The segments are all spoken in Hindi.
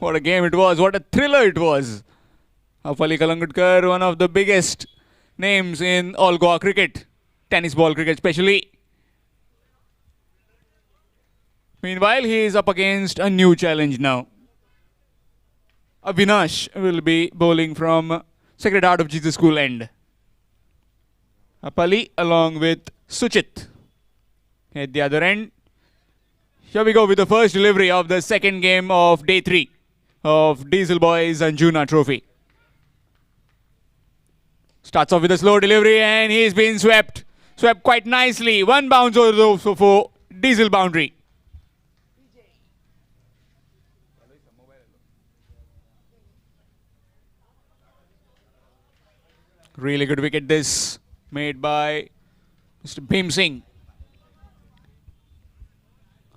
What a game it was. What a thriller it was. Apali Kalangutkar, one of the biggest names in all Goa cricket. Tennis ball cricket especially. Meanwhile, he is up against a new challenge now. Avinash will be bowling from Sacred Heart of Jesus School end. Apali along with Suchit. At the other end, here we go with the first delivery of the second game of day 3 of Diesel Boys Anjuna Trophy. Starts off with a slow delivery and he's been swept. Swept quite nicely. One bounce over for Diesel boundary. Really good wicket this, made by Mr. Bhim Singh.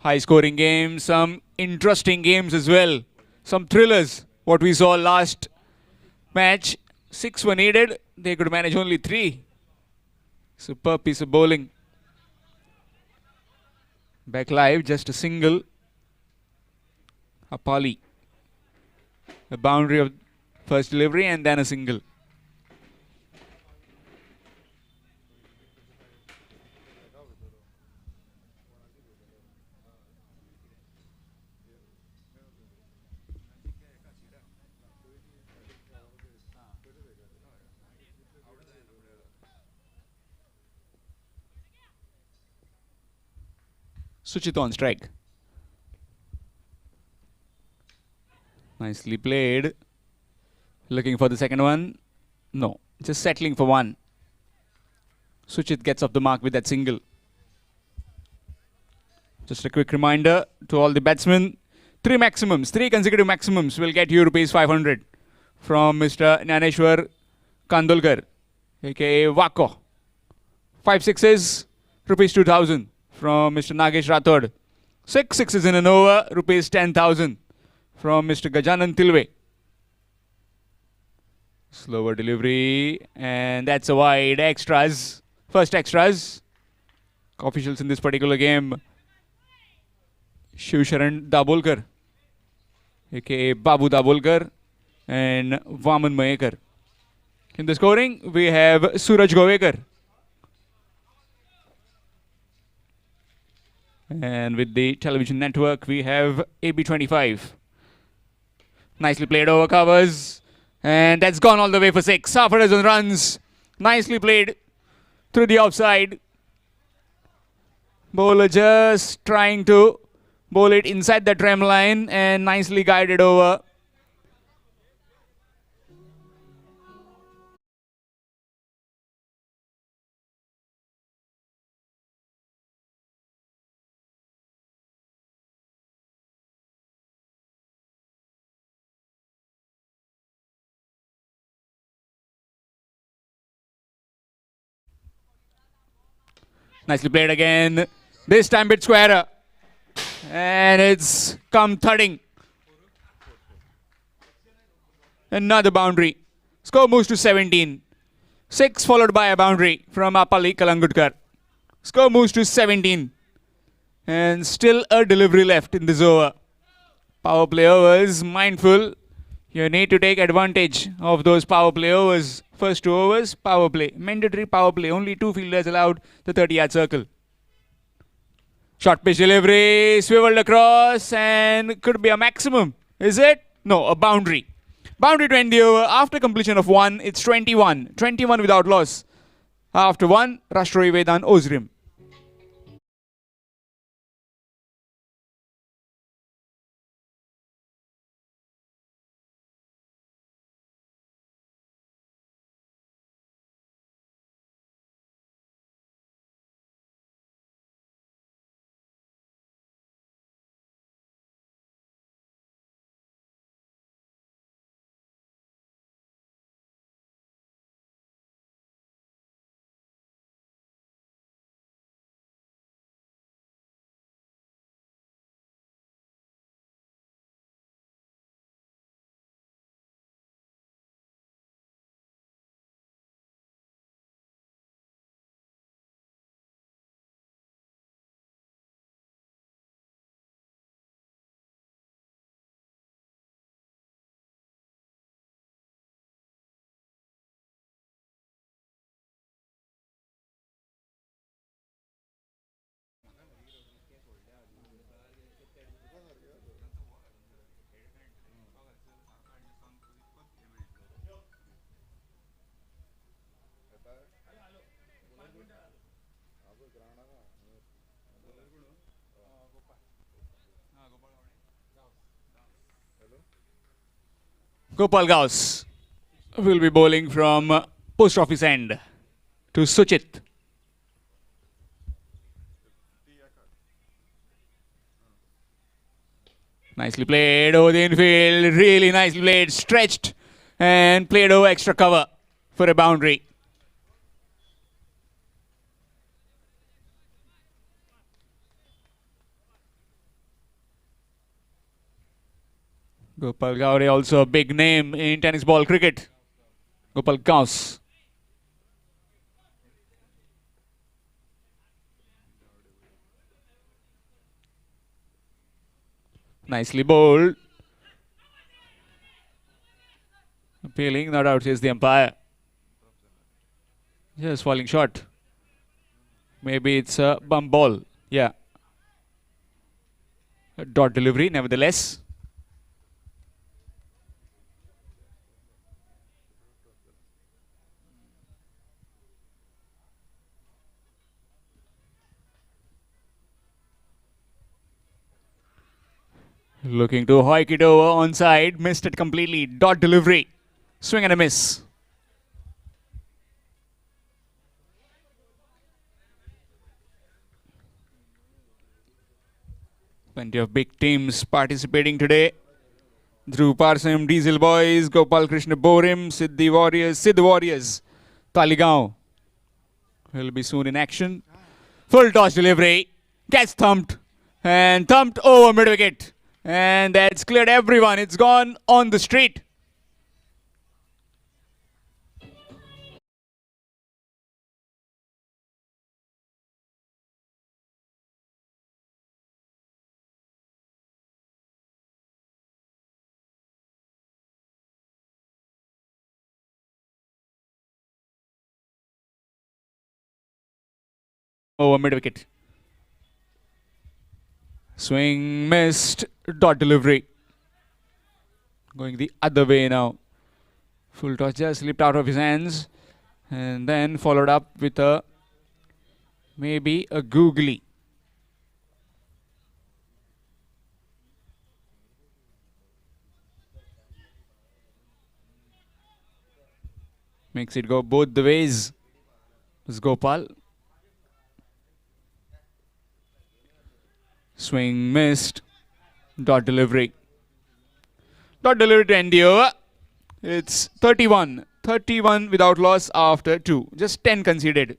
High scoring games, some interesting games as well. Some thrillers, what we saw last match. 6 were needed, they could manage only 3. Superb piece of bowling. Back live, just a single. Apali. A boundary of first delivery and then a single. Suchit on strike. Nicely played. Looking for the second one. No, just settling for one. Suchit gets off the mark with that single. Just a quick reminder to all the batsmen. 3 consecutive maximums will get you rupees 500 from Mr. Nyaneshwar Kandolkar, aka Wako. 5 sixes, rupees 2,000 from Mr. Nagesh Rathod. 6 sixes in an over, rupees 10,000 from Mr. Gajanan Tilve. Slower delivery, and that's a wide. Extras. First extras. Officials in this particular game. Shiv Sharan Dabolkar, aka Babu Dabolkar, and Vaman Mayekar. In the scoring, we have Suraj Govekar. And with the television network, we have AB25. Nicely played over covers. And that's gone all the way for 6. Half a dozen runs. Nicely played through the offside. Bowler just trying to bowl it inside the tram line and nicely guided over. Nicely played again. This time bit squarer. And it's come thudding. Another boundary. Score moves to 17. 6 followed by a boundary from Apali Kalangutkar. Score moves to 17. And still a delivery left in this over. Power play overs, mindful. You need to take advantage of those power play overs. First 2 overs, power play. Mandatory power play. Only 2 fielders allowed the 30-yard circle. Short pitch delivery, swiveled across, and could be a maximum. Is it? No, a boundary. Boundary to end the over. After completion of 1, it's 21. 21 without loss. After 1, Rashtroy Vedan Ozrim. Gopal Gauss will be bowling from post office end to Suchit. Nicely played over the infield, really nicely played, stretched and played over extra cover for a boundary. Gopal Gaure, also a big name in tennis ball cricket. Gopal Gauss. Nicely bowled. Appealing, not out, says the umpire. Just falling short. Maybe it's a bump ball. Yeah. A dot delivery, nevertheless. Looking to hike it over onside, missed it completely. Dot delivery. Swing and a miss. Plenty of big teams participating today. Dhruv Parsam, Diesel Boys, Gopal Krishna Borim, Siddh Warriors, Taligaon will be soon in action. Full toss delivery. Gets thumped. And thumped over mid wicket. And that's cleared everyone. It's gone on the street. Over mid wicket. Swing missed. Dot delivery. Going the other way now. Full toss just slipped out of his hands. And then followed up with a maybe a googly. Makes it go both the ways. It's Gopal. Swing missed. Dot delivery. Dot delivery to end the over. It's 31. 31 without loss after 2. Just 10 conceded.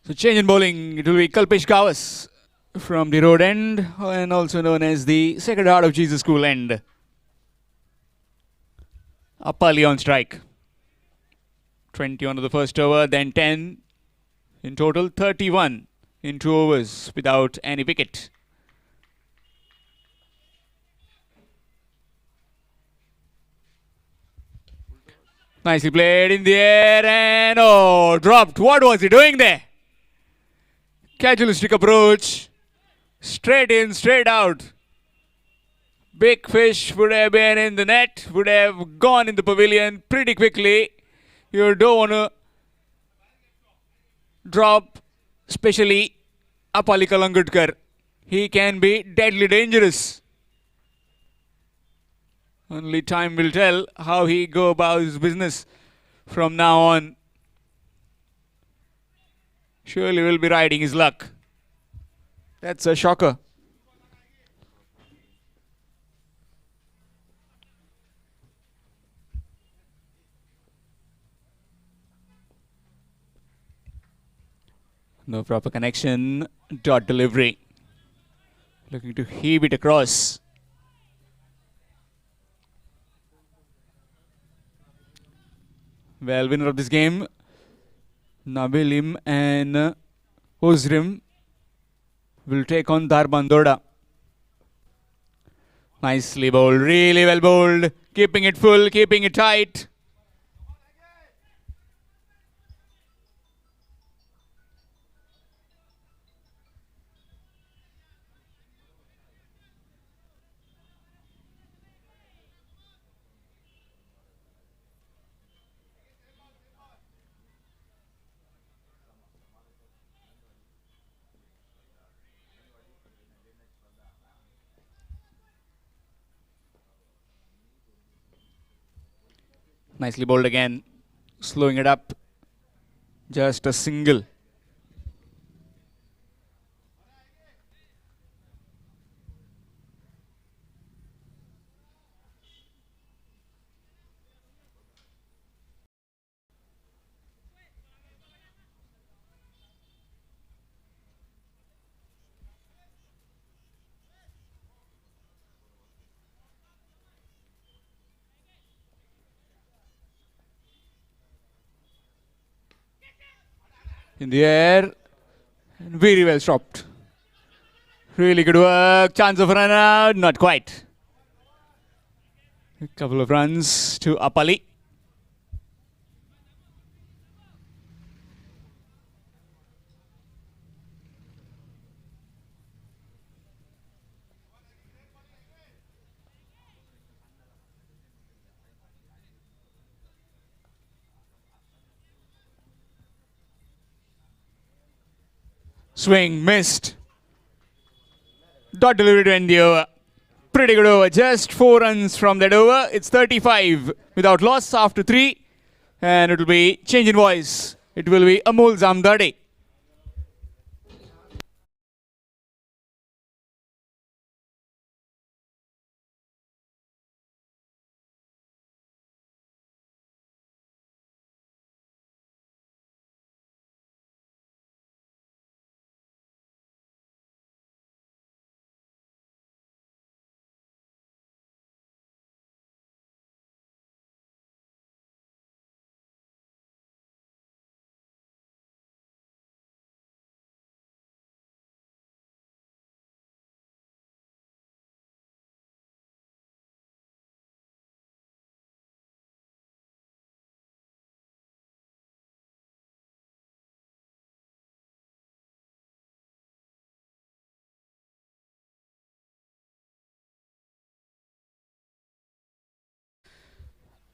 So change in bowling, it will be Kalpesh Gawas from the road end and also known as the Sacred Heart of Jesus School end. Appali on strike. 21 of the first over, then 10 in total, 31 in 2 overs without any wicket. Nicely played in the air and oh, dropped. What was he doing there? Casualistic approach. Straight in, straight out. Big fish would have been in the net, would have gone in the pavilion pretty quickly. You don't want to drop, especially Appali Kalangudkar. He can be deadly dangerous. Only time will tell how he go about his business from now on. Surely will be riding his luck. That's a shocker. No proper connection. Dot delivery. Looking to heave it across. Well, winner of this game, Nabilim and Ozrim will take on Darbandoda. Nicely bowled, really well bowled. Keeping it full, keeping it tight. Nicely bowled again. Slowing it up. Just a single. In the air. Very well stopped. Really good work. Chance of run out. Not quite. A couple of runs to Apali. Swing missed. Dot delivery to end the over. Pretty good over. Just 4 runs from that over. It's 35 without loss after 3. And it will be change in voice. It will be Amol Zamdade.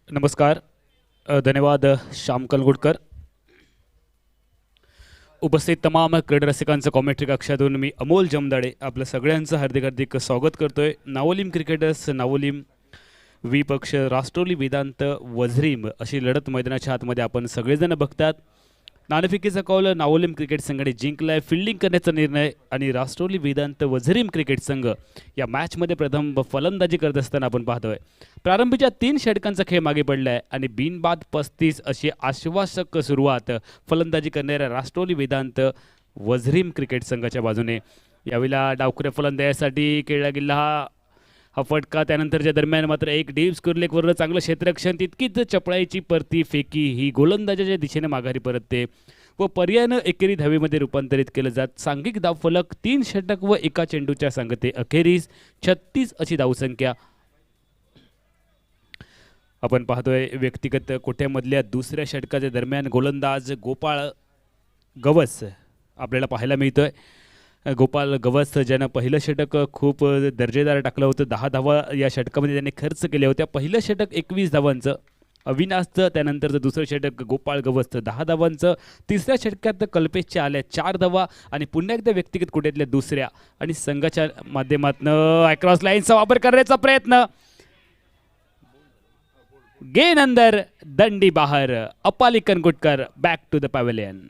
नमस्कार. धन्यवाद श्याम कलगुडकर. उपस्थित तमाम क्रीडा रसिकांचं कॉमेंट्री कक्षातून मी अमोल जमदाडे आपलं सगळ्यांचं हार्दिक हार्दिक स्वागत करतोय. नावोलीम क्रिकेटर्स नावोलीम विपक्ष राष्ट्रवादी वेदांत वझरीम अशी लढत मैदानाच्या आतमध्ये आपण सगळेजण बघतात. नाणेफेकीचा कौल नावोलीम क्रिकेट संघाने जिंकलाय. फिल्डिंग करण्याचा निर्णय आणि राष्ट्रवादी वेदांत वझरीम क्रिकेट संघ या मॅचमध्ये प्रथम फलंदाजी करत असताना आपण पाहतोय. प्रारंभीच्या 3 षटकांचा खेळ मागे पडलाय आणि बिनबाद 35 अशी आश्वासक सुरुवात फलंदाजी करणाऱ्या राष्ट्रवादी वेदांत वझरीम क्रिकेट संघाच्या बाजूने. यावेळेला डावखुऱ्या फलंदाजासाठी खेळला गेला हा फटका. त्यानंतरच्या दरम्यान मात्र एक डीप स्कुरलेकवरनं चांगलं क्षेत्ररक्षण, तितकीच चपळाईची परती फेकी ही गोलंदाजाच्या दिशेने माघारी परतते व पर्यायानं एकेरी धावेमध्ये रूपांतरित केलं जात. सांघिक धावफलक 3 षटक व 1 चेंडूच्या सांगते अखेरीस 36 अशी धावसंख्या. आपण पाहतोय व्यक्तिगत कोट्यामधल्या दुसऱ्या षटकाच्या दरम्यान गोलंदाज गोपाळ गवस आपल्याला पाहायला मिळतोय. गोपाल गवस ज्यानं पहिलं षटक खूप दर्जेदार टाकलं होतं. 10 धावा या षटकामध्ये त्याने खर्च केल्या होत्या. पहिलं षटक 21 धावांचं अविनाशचं, त्यानंतरचं दुसरं षटक गोपाळ गवसचं 10 धावांचं. तिसऱ्या षटकात कल्पेशच्या आल्या 4 धावा आणि पुन्हा एकदा व्यक्तिगत कोट्यातल्या दुसऱ्या आणि संघाच्या माध्यमातून अक्रॉस लाईनचा वापर करण्याचा प्रयत्न. गेन अंदर दंडी बाहर. अपाली कनगुटकर बॅक टू द पॅव्हेलियन.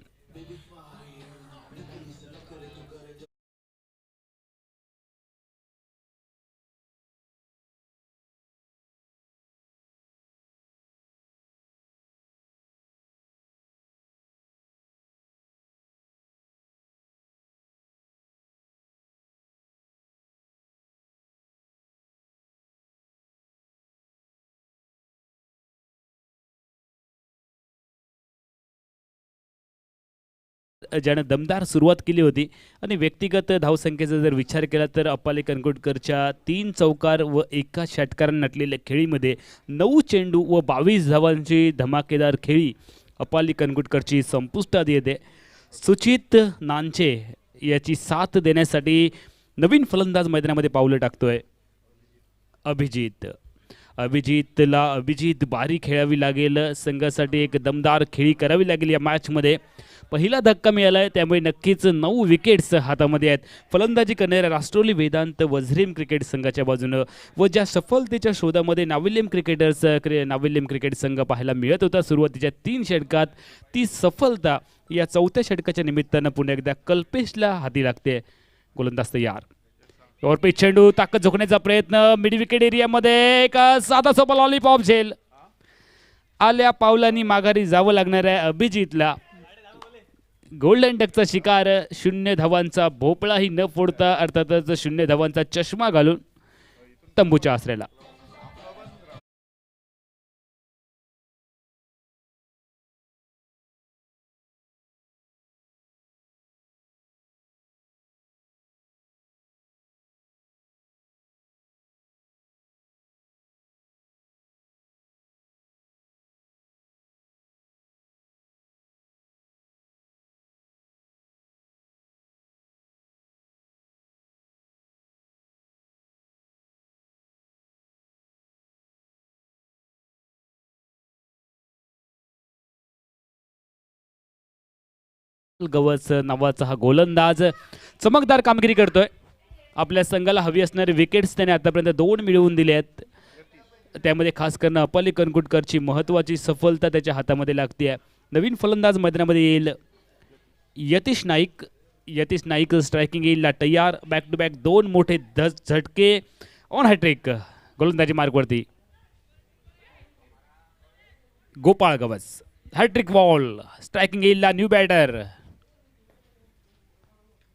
ज्यानं दमदार सुरुवात केली होती आणि व्यक्तिगत धावसंख्येचा जर विचार केला तर अप्पाली कणकोटकरच्या 3 चौकार व एका षटकारानं नटलेल्या खेळीमध्ये 9 चेंडू व 22 धावांची धमाकेदार खेळी अप्पाली कणकोटकरची संपुष्टात येते. सुचित नानचे याची साथ देण्यासाठी नवीन फलंदाज मैदानामध्ये पावलं टाकतोय. अभिजित बारी खेळावी लागेल. संघासाठी एक दमदार खेळी करावी लागेल. या मॅचमध्ये पहिला धक्का मिळाला आहे त्यामुळे नक्कीच 9 विकेट्स हातामध्ये आहेत. फलंदाजी करणाऱ्या राष्ट्रवादी वेदांत वझरीम क्रिकेट संघाच्या बाजूनं व ज्या सफलतेच्या शोधामध्ये नाविल्यम क्रिकेट संघ पाहायला मिळत होता सुरुवातीच्या 3 षटकात, ती सफलता या 4थ्या षटकाच्या निमित्तानं पुन्हा एकदा कल्पेशला हाती लागते. गोलंदाज तयार. ओव्हरपिच चेंडू, ताकद झोकण्याचा प्रयत्न मिड विकेट एरियामध्ये एक साधा सोपा लॉलीपॉप झेल. आल्या पावलांनी माघारी जावं लागणार आहे अभिजितला. गोल्डन डकचा शिकार 0 धावांचा भोपळाही न फोडता अर्थातच 0 धावांचा चष्मा घालून तंबूच्या आसऱ्याला. गवस नावाचा हा गोलंदाज चमकदार कामगिरी करतोय. आपल्या संघाला हवी असणारे विकेट्स त्याने आतापर्यंत 2 मिळवून दिले आहेत. त्यामध्ये खास करून अप्पाली कणकोटकरची महत्त्वाची सफलता त्याच्या हातामध्ये लागते. नवीन फलंदाज मैदानामध्ये येईल यतीश नाईक स्ट्रायकिंग येईल तयार. बॅक टू बॅक 2 मोठे झटके ऑन हॅट्रिक गोलंदाजी मार्कवरती. Gopal Gawas hattrick ball. Striking येईल न्यू बॅटर.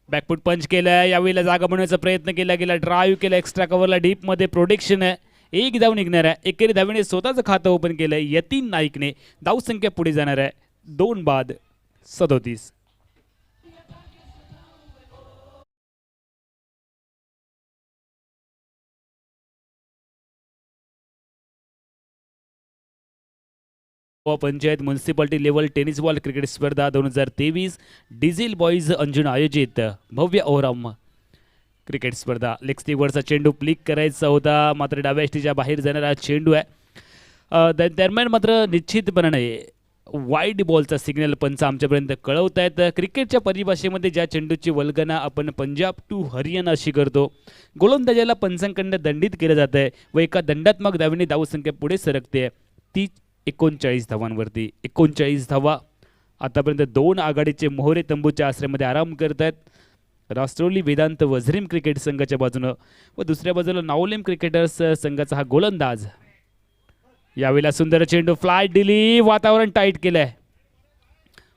बॅकफुट पंच केलं. यावेळेला जागा बनवण्याचा प्रयत्न केला गेला. ड्राईव्ह केला एक्स्ट्रा कव्हरला. डीपमध्ये प्रोटेक्शन आहे. 1 धाव निघणार आहे. एकेरी धावेने स्वतःचं खातं ओपन केलं यतीन नाईकने. धावसंख्या पुढे जाणार आहे 2 बाद 37. Panchayat municipality level tennis ball cricket स्पर्धा 2023 डिझेल बॉईज अंजुन आयोजित भव्य ओव्हरऑल क्रिकेट स्पर्धा. लेग स्टिकवरचा चेंडू प्लिक करायचा होता मात्र डाव्या एष्टीच्या बाहेर जाणारा चेंडू आहे. दरम्यान मात्र निश्चितपणाने वाईड बॉलचा सिग्नल पंच आमच्यापर्यंत कळवत आहेत. क्रिकेटच्या परिभाषेमध्ये ज्या चेंडूची वल्गना आपण पंजाब टू हरियाणा अशी करतो, गोलंदाजाला पंचांकडून दंडित केलं जात आहे व एका दंडात्मक धावेने धावसंख्या पुढे सरकते. ती 39 धावांवरती. 39 धावा. आतापर्यंत 2 आघाडीचे मोहरे तंबूच्या आश्रयामध्ये आराम करत आहेत. राष्ट्रवादी वेदांत वझरीम क्रिकेट संघाच्या बाजूनं व दुसऱ्या बाजूला नावलेम क्रिकेटर्स संघाचा हा गोलंदाज. यावेळेला सुंदर चेंडू फ्लाय दिली. वातावरण टाईट केलंय.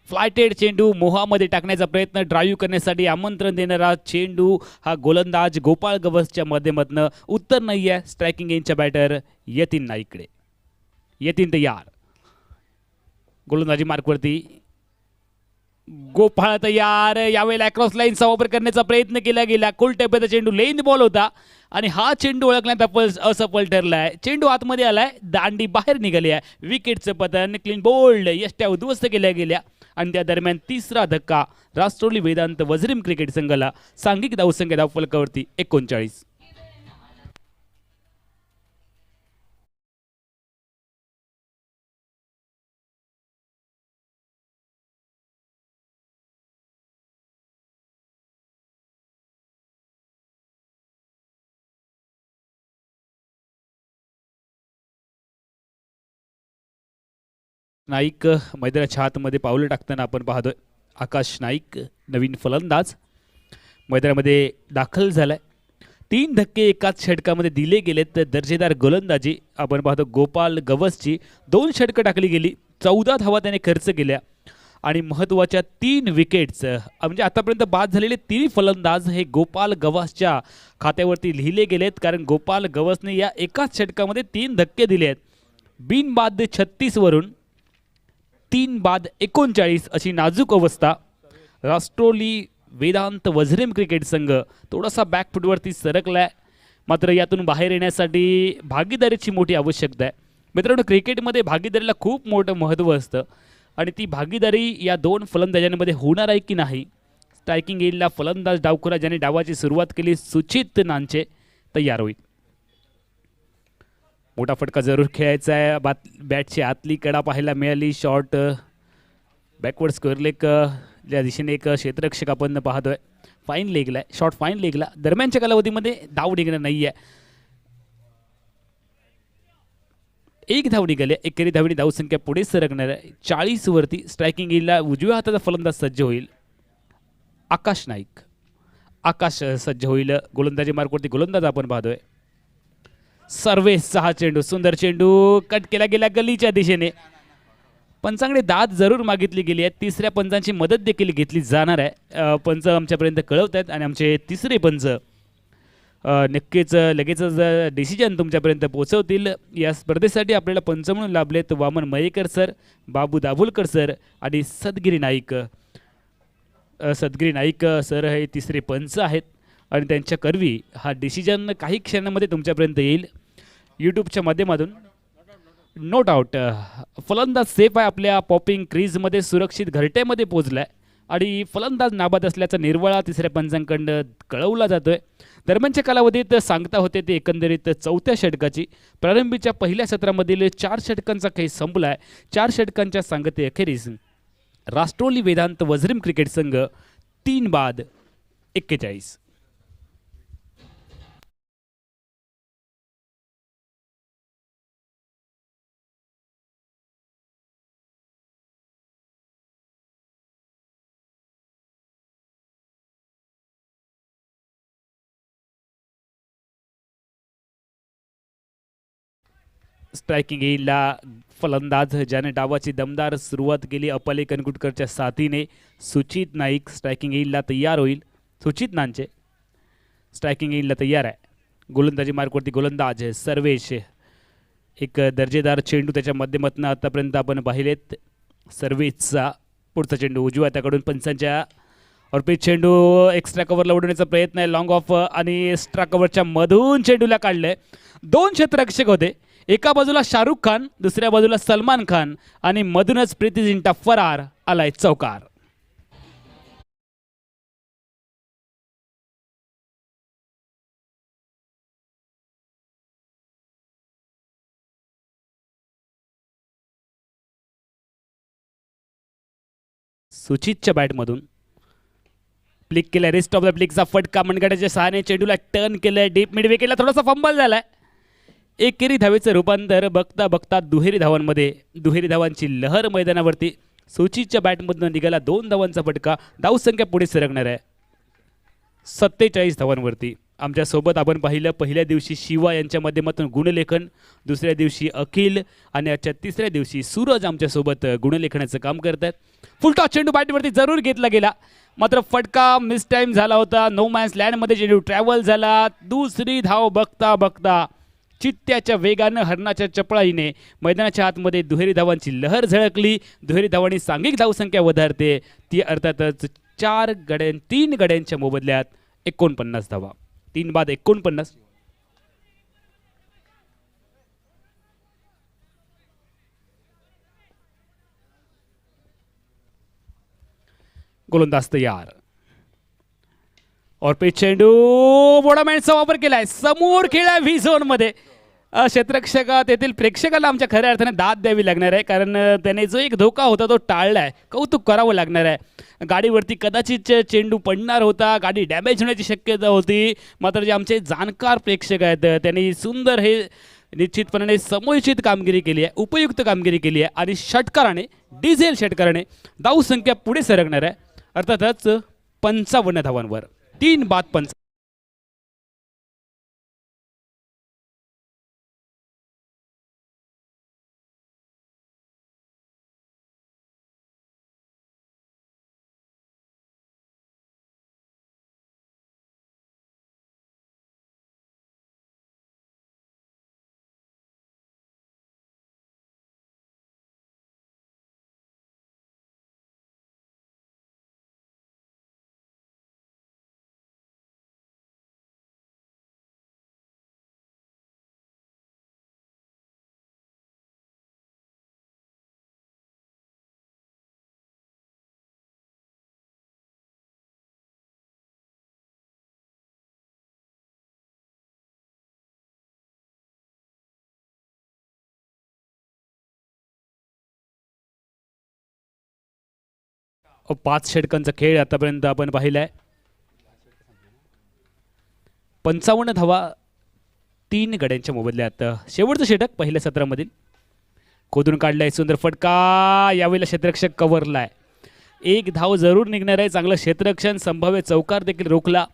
फ्लायटेड चेंडू मोहामध्ये टाकण्याचा प्रयत्न. ड्राईव्ह करण्यासाठी आमंत्रण देणारा चेंडू हा गोलंदाज गोपाळ गवसच्या माध्यमातून. उत्तर नाही आहे स्ट्रायकिंग एंडच्या बॅटर यतीन नाईकडे. यतीन तयार. गोलंदाजी मार्कवरती. गोपाळ तयार. यावेळेला क्रॉस लाईनचा वापर करण्याचा प्रयत्न केला गेला. कुल टेपचा चेंडू लेंथ बॉल होता आणि हा चेंडू ओळखण्यात असफल ठरलाय. चेंडू आतमध्ये आलाय. दांडी बाहेर निघाली आहे. विकेटचं पतन. क्लीन बोल्ड यष्ट्या उद्ध्वस्त केल्या गेल्या आणि त्या दरम्यान 3रा धक्का राष्ट्रवादी वेदांत वझरीम क्रिकेट संघाला. सांघिक धावसंख्या धावफलकावरती 39. नाईक मैदानाच्या आतमध्ये पावलं टाकताना आपण पाहतोय. आकाश नाईक नवीन फलंदाज मैदानामध्ये दाखल झालाय. 3 धक्के एकाच षटकामध्ये दिले गेलेत. तर दर्जेदार गोलंदाजी आपण पाहतो. गोपाल गवसची 2 षटकं टाकली गेली. 14 धावा त्याने खर्च केल्या आणि महत्त्वाच्या 3 विकेट्स म्हणजे आतापर्यंत बाद झालेले 3 फलंदाज हे गोपाल गवसच्या खात्यावरती लिहिले गेलेत. कारण गोपाल गवसने या एकाच षटकामध्ये 3 धक्के दिले आहेत. बिनबाद 36 वरून 3 बाद 39 अशी नाजूक अवस्था राष्ट्रोली वेदांत वझरेम क्रिकेट संघ थोडासा बॅकफुटवरती सरकलाय, मात्र यातून बाहेर येण्यासाठी भागीदारीची मोठी आवश्यकता आहे. मित्रांनो, क्रिकेटमध्ये भागीदारीला खूप मोठं महत्त्व असतं आणि ती भागीदारी या दोन फलंदाजांमध्ये होणार आहे की नाही. स्ट्रायकिंग एजला फलंदाज डावखुरा ज्याने डावाची सुरुवात केली सुचित नांचे तयार होईल. मोठा फटका जरूर खेळायचा आहे. बॅटची आतली कडा पाहायला मिळाली. शॉर्ट बॅकवर्ड स्क्वेअर लेग या दिशेने एक क्षेत्ररक्षक आपण पाहतोय. फाईन लेगला आहे, शॉर्ट फाईन लेगला. दरम्यानच्या कालावधीमध्ये धाव निघणं नाही आहे. एक धाव निघाले. एकेरी धावणी धावसंख्या पुढे सरकणार आहे 40 वरती. स्ट्रायकिंग एजला उजव्या हाताचा फलंदाज सज्ज होईल. आकाश नाईक. आकाश सज्ज होईल. गोलंदाजी मार्कवरती गोलंदाज आपण पाहतोय. सर्वेसचा हा चेंडू, सुंदर चेंडू कट केला गेला गलीच्या दिशेने. पंचांकडे दाद जरूर मागितली गेली आहे. तिसऱ्या पंचांची मदत देखील घेतली जाणार आहे. पंच आमच्यापर्यंत कळवत आहेत आणि आमचे तिसरे पंच नक्कीच लगेचच डिसिजन तुमच्यापर्यंत पोहोचवतील. या स्पर्धेसाठी आपल्याला पंच म्हणून लाभलेत वामन मयेकर सर, बाबू दाभोलकर सर आणि सदगिरी नाईक. सदगिरी नाईक सर हे तिसरे पंच आहेत आणि त्यांच्या करवी हा डिसिजन काही क्षणामध्ये तुमच्यापर्यंत येईल यूट्यूबच्या माध्यमातून. नो डाऊट फलंदाज सेफ आहे. आपल्या पॉपिंग क्रीजमध्ये सुरक्षित घरट्यामध्ये पोहोचला आहे आणि फलंदाज नाबाद असल्याचा निर्वाळा तिसऱ्या पंचांकडनं कळवला जातोय. दरम्यानच्या कालावधीत सांगता होते ते एकंदरीत चौथ्या षटकाची. प्रारंभीच्या पहिल्या सत्रामधील 4 षटकांचा खेळ संपला आहे. 4 षटकांच्या सांगते अखेरीस राष्ट्रोली वेदांत वझरीम क्रिकेट संघ 3 बाद 41. स्ट्रायकिंग एजला फलंदाज ज्याने डावाची दमदार सुरुवात केली अपाले कनकुटकरच्या साथीने सुचित नाईक स्ट्रायकिंग एजला तयार होईल. सुचित नांचे स्ट्रायकिंग एजला तयार आहे. गोलंदाजी मार्कवरती गोलंदाज सर्वेश. एक दर्जेदार चेंडू त्याच्या माध्यमातून आतापर्यंत आपण पाहिलेत. सर्वेशचा पुढचा चेंडू उजव्या त्याकडून पंचांच्या ऑर्पिट चेंडू एक्स्ट्रा कव्हरला उडवण्याचा प्रयत्न आहे. लॉंग ऑफ आणि एक्स्ट्रा कव्हरच्या मधून चेंडूला काढलंय. 2 क्षेत्ररक्षक होते. एका बाजूला शाहरुख खान, दुसऱ्या बाजूला सलमान खान आणि मधूनच प्रीती जिंटा फरार. आलाय चौकार. सुचितच्या बॅटमधून प्लिक केलाय. रेस्ट ऑफ द प्लिकचा फटका मनगटाच्या सहाय्याने चेंडूला टर्न केलंय. डीप मिड विकेटला थोडासा फंबल झालाय. एकेरी धावेचं रूपांतर बघता बघता दुहेरी धावांमध्ये. दुहेरी धावांची लहर मैदानावरती. सुचितच्या बॅटमधून निघाला 2 धावांचा फटका. धावसंख्या पुढे सरकणार आहे 47 धावांवरती. आमच्यासोबत आपण पाहिलं पहिल्या दिवशी शिवा यांच्या माध्यमातून गुणलेखन, दुसऱ्या दिवशी अखिल आणि आजच्या तिसऱ्या दिवशी सूरज आमच्यासोबत गुणलेखनाचं काम करत आहेत. फुलटॉस चेंडू बॅटवरती जरूर घेतला गेला, मात्र फटका मिस टाईम झाला होता. नो मॅन्स लँडमध्ये चेंडू ट्रॅव्हल झाला. दुसरी धाव बघता बघता चित्त्याच्या वेगानं हरणाच्या चपळाईने मैदानाच्या आतमध्ये दुहेरी धावांची लहर झळकली. दुहेरी धावांनी सांघिक धावसंख्या वधारते. ती अर्थातच 3 गड्यांच्या मोबदल्यात 49 धावा. 3 बाद 49. गोलंदाज तयार. और पे चेंडू बोडामॅनचा वापर केलाय. समोर खेळाय व्ही झोन मध्ये. क्षेत्ररक्षक तेथील प्रेक्षकाला आमच्या खऱ्या अर्थाने दाद द्यावी लागणार आहे, कारण त्याने जो एक धोका होता तो टाळलाय. कौतुक करावं लागणार आहे. गाडीवरती कदाचित चेंडू पडणार होता, गाडी डॅमेज होण्याची शक्यता होती, मात्र जे आमचे जाणकार प्रेक्षक आहेत त्यांनी सुंदर हे निश्चितपणे समोचित कामगिरी केली आहे, उपयुक्त कामगिरी केली आहे आणि षटकाराने डिझेल षटकाराने धावसंख्या पुढे सरकणार आहे. अर्थातच 55 धावांवर. 3 बाद 55. 5 षटकांचा खेळ आतापर्यंत आपण पाहिला आहे. 55 धावा 3 गड्यांच्या मोबदल्यात. शेवटचं षटक पहिल्या सत्रामधील खोदून काढलाय, सुंदर फटका, यावेळेला क्षेत्ररक्षक कव्हरलाय. 1 धाव जरूर निघणार आहे. चांगलं क्षेत्ररक्षण, संभाव्य चौकार देखील रोखला.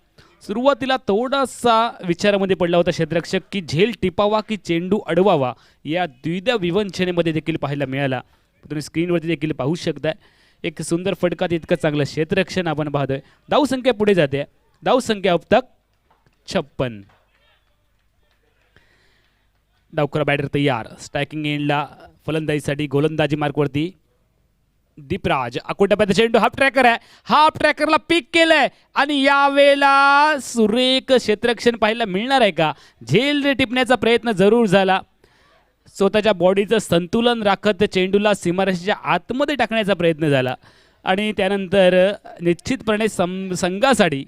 सुरुवातीला थोडासा विचारामध्ये पडला होता क्षेत्ररक्षक की झेल टिपावा की चेंडू अडवावा, या द्विधा विवंचनेमध्ये देखील पाहायला मिळाला. तुम्ही स्क्रीनवरती देखील पाहू शकताय. एक सुंदर फटका, इतकं चांगलं क्षेत्ररक्षण आपण पाहतोय. धावसंख्या पुढे जाते. धावसंख्या अब तक 56. डावखुरा बॅटर तयार. स्ट्रायकिंग एंडला फलंदाजीसाठी गोलंदाजी मार्कवरती दीपराज. अकोटप्याचा चेंडू हाफ ट्रॅकर आहे. हाफ ट्रॅकरला पिक केलंय आणि यावेळेला सुरेख क्षेत्ररक्षण पाहायला मिळणार आहे का? झेल टिपण्याचा प्रयत्न जरूर झाला. स्वतःच्या बॉडीचं संतुलन राखत चेंडूला सीमारेषेच्या आतमध्ये टाकण्याचा प्रयत्न झाला आणि त्यानंतर निश्चितपणे संघासाठी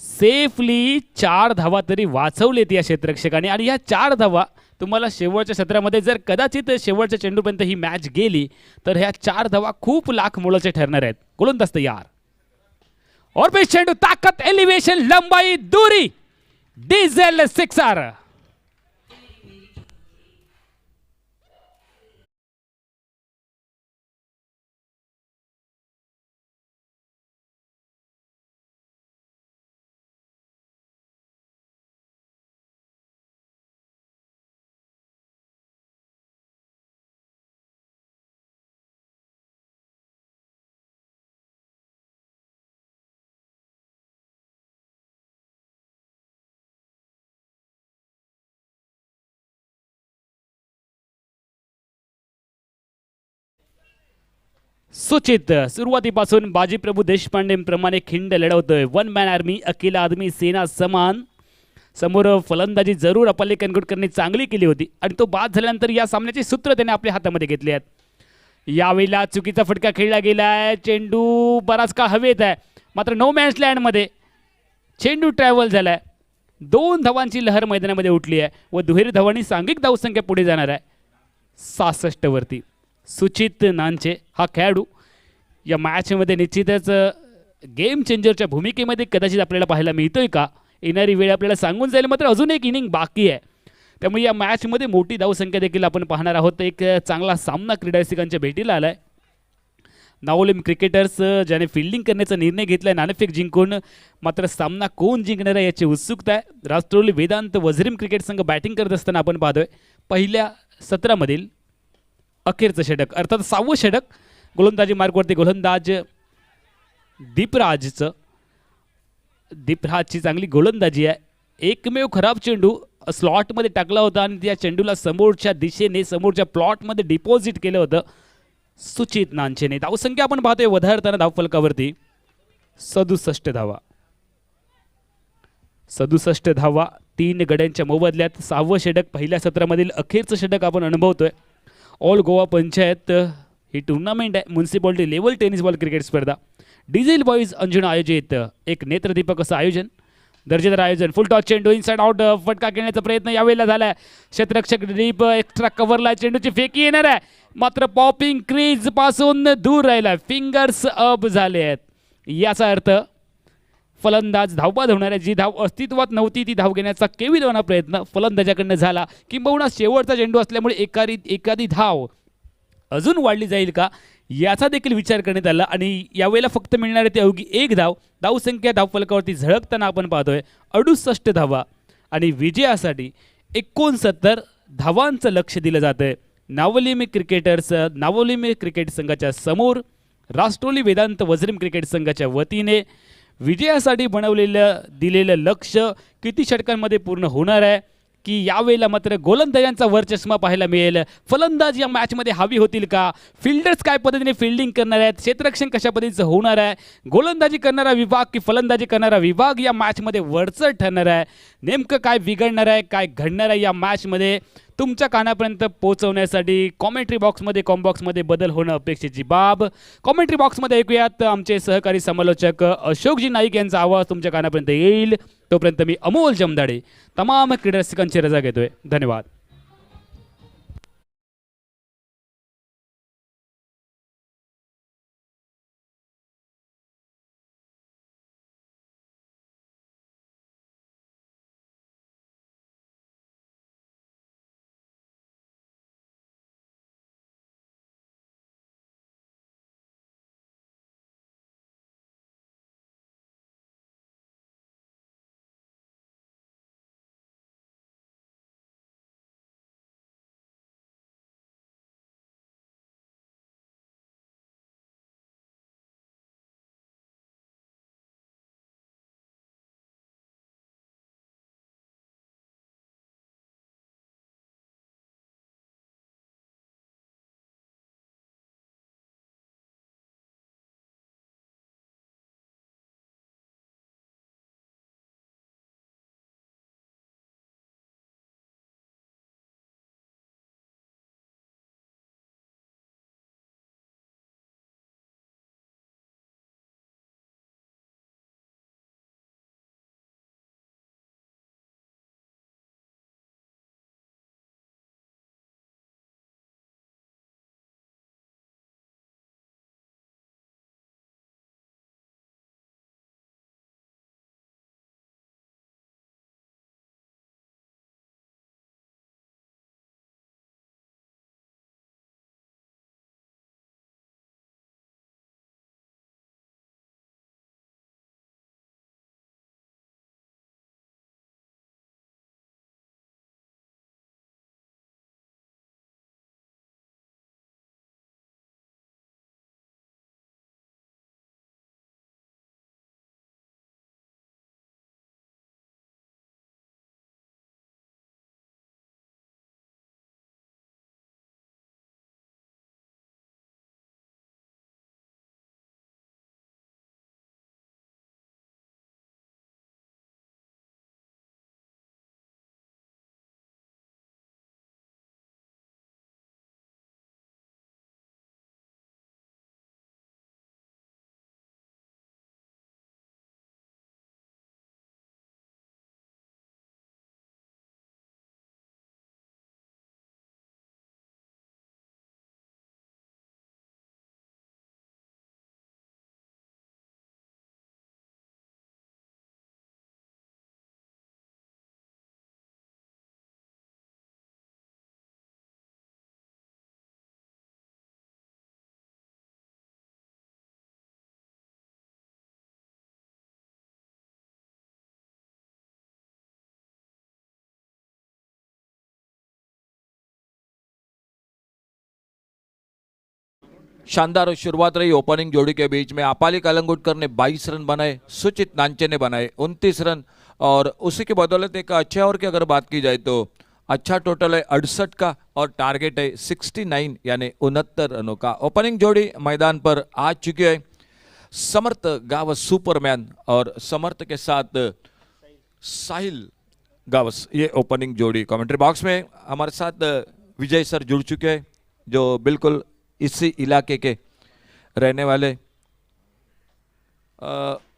सेफली 4 धावा तरी वाचवलेत या क्षेत्ररक्षकाने. आणि या 4 धावा तुम्हाला शेवटच्या सत्रामध्ये जर कदाचित शेवटच्या चेंडूपर्यंत ही मॅच गेली तर ह्या 4 धावा खूप लाख मोलाचे ठरणार आहेत. गोलंदाज तयार. और पेश चेंडू, ताकत, एलिवेशन, लंबाई, दूरी, डीझेल सिक्सर. सुचित सुरुवातीपासून बाजीप्रभू देशपांडे प्रमाणे खिंड लढवतोय. 1 मॅन आर्मी, अकेला आदमी, सेना समान. समोर फलंदाजी जरूर अपाले कनगुटकरने चांगली केली होती आणि तो बाद झाल्यानंतर या सामन्याचे सूत्र त्याने आपल्या हातामध्ये घेतले आहेत. यावेळेला चुकीचा फटका खेळला गेलाय. चेंडू बराच का हवेत आहे, मात्र नो मॅच लँडमध्ये चेंडू ट्रॅव्हल झालाय. 2 धावांची लहर मैदानामध्ये उठली आहे व दुहेरी धावांनी सांघिक धावसंख्या पुढे जाणार आहे 66 वरती. सुचित नानचे हा खेळाडू या मॅचमध्ये निश्चितच गेम चेंजरच्या भूमिकेमध्ये कदाचित आपल्याला पाहायला मिळतोय का, येणारी वेळ आपल्याला सांगून जाईल. मात्र अजून एक इनिंग बाकी आहे, त्यामुळे या मॅचमध्ये मोठी धावसंख्या देखील आपण पाहणार आहोत. एक चांगला सामना क्रीडा रसिकांच्या भेटीला आलाय. नावोलीम क्रिकेटर्स ज्याने फिल्डिंग करण्याचा निर्णय घेतलाय नाणेफेक जिंकून, मात्र सामना कोण जिंकणार आहे याची उत्सुकता आहे. राष्ट्रवादी वेदांत वझरीम क्रिकेट संघ बॅटिंग करत असताना आपण पाहतोय पहिल्या सत्रामधील अखेरचं षटक, अर्थात 6वं षटक. गोलंदाजी मार्कवरती गोलंदाज दीपराजचं. दीपराजची चांगली गोलंदाजी आहे. एकमेव खराब चेंडू स्लॉटमध्ये टाकला होता आणि त्या चेंडूला समोरच्या दिशेने समोरच्या प्लॉटमध्ये डिपॉझिट केलं होतं सुचित नानचेने. धावसंख्या आपण पाहतोय वधारताना धावफलकावरती 67 धावा. 67 धावा 3 गड्यांच्या मोबदल्यात 6वं षटक, पहिल्या सत्रामधील अखेरचं षटक आपण अनुभवतोय. ऑल गोवा पंचायत ही टुर्नामेंट आहे, municipality level tennis ball cricket स्पर्धा. डिझेल बॉईज अंजुना आयोजित एक नेत्रदीपक असं आयोजन, दर्जेदार आयोजन. फुल टॉस चेंडू इनसाइड आउट, फटका खेळण्याचा प्रयत्न यावेळेला झालाय. क्षेत्ररक्षक डीप एक्स्ट्रा कव्हरला, चेंडूची फेकी येणार आहे मात्र पॉपिंग क्रीज पासून दूर राहिला. फिंगर्स अप झाले आहेत. याचा अर्थ फलंदाज धावबाद होणार आहे. जी धाव अस्तित्वात नव्हती ती धाव घेण्याचा केविलवाना प्रयत्न फलंदाजाकडनं झाला, किंबहुना शेवटचा चेंडू असल्यामुळे एखादी धाव अजून वाढली जाईल का याचा देखील विचार करण्यात आला आणि यावेळेला फक्त मिळणार आहे ती अवघी 1 धाव. धावसंख्या धावफलकावरती झळकताना आपण पाहतोय 68 धावा आणि विजयासाठी 69 धावांचं लक्ष दिलं जातंय. नावोलीम क्रिकेट संघाच्या समोर राष्ट्रवादी वेदांत वझरीम क्रिकेट संघाच्या वतीने विजयासाठी दिलेलं लक्ष किती षटकांमध्ये पूर्ण होणार आहे की यावेळेला मात्र गोलंदाजांचा वरचष्मा पाहायला मिळेल. फलंदाज या मॅचमध्ये हवी होतील का, फिल्डर्स काय पद्धतीने फिल्डिंग करणार आहेत, क्षेत्ररक्षण कशा पद्धतीचं होणार आहे, गोलंदाजी करणारा विभाग की फलंदाजी करणारा विभाग या मॅचमध्ये वरचढ ठरणार आहे. नेमकं काय बिघडणार आहे, काय घडणार आहे या मॅचमध्ये तुमच्या कानापर्यंत पोहोचवण्यासाठी कॉमेंट्री बॉक्समध्ये बदल होणं अपेक्षेची बाब. कॉमेंट्री बॉक्समध्ये ऐकूयात आमचे सहकारी समालोचक अशोकजी नाईक यांचा आवाज तुमच्या कानापर्यंत येईल. तोपर्यंत मी अमोल जमदाडे तमाम क्रीडा रसिकांची रजा घेतोय. धन्यवाद. शानदार शुरुआत रही ओपनिंग जोड़ी के बीच में। आपाली कलंगुटकर ने 22 रन बनाए, सुचित नांचे ने बनाए 29 रन, और उसी की बदौलत एक अच्छे ओवर की अगर बात की जाए तो अच्छा टोटल है 68 का और टारगेट है 69 यानी 69 रनों का। ओपनिंग जोड़ी मैदान पर आ चुकी है। समर्थ गावस सुपरमैन और समर्थ के साथ साहिल गावस, ये ओपनिंग जोड़ी। कमेंट्री बॉक्स में हमारे साथ विजय सर जुड़ चुके हैं जो बिल्कुल इसी इलाके के रहने वाले,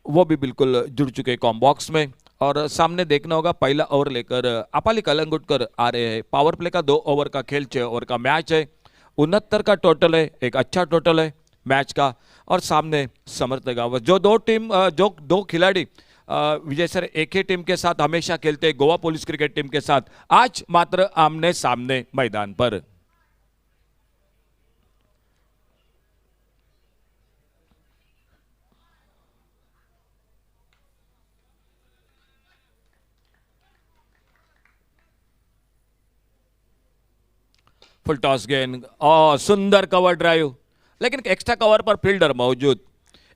वो भी बिल्कुल जुड़ चुके हैं कॉम बॉक्स में। और सामने देखना होगा पहला ओवर लेकर आपाली कलंगुटकर आ रहे हैं। पावर प्ले का 2 ओवर का खेल, 6 ओवर का मैच है, 69 का टोटल है, एक अच्छा टोटल है मैच का। और सामने समर्थ गावस, जो दो खिलाड़ी विजय सर एक ही टीम के साथ हमेशा खेलते हैं, गोवा पुलिस क्रिकेट टीम के साथ, आज मात्र आमने सामने मैदान पर। फुल टॉस गेंद और सुंदर कवर ड्राइव, लेकिन एक्स्ट्रा कवर पर फील्डर मौजूद।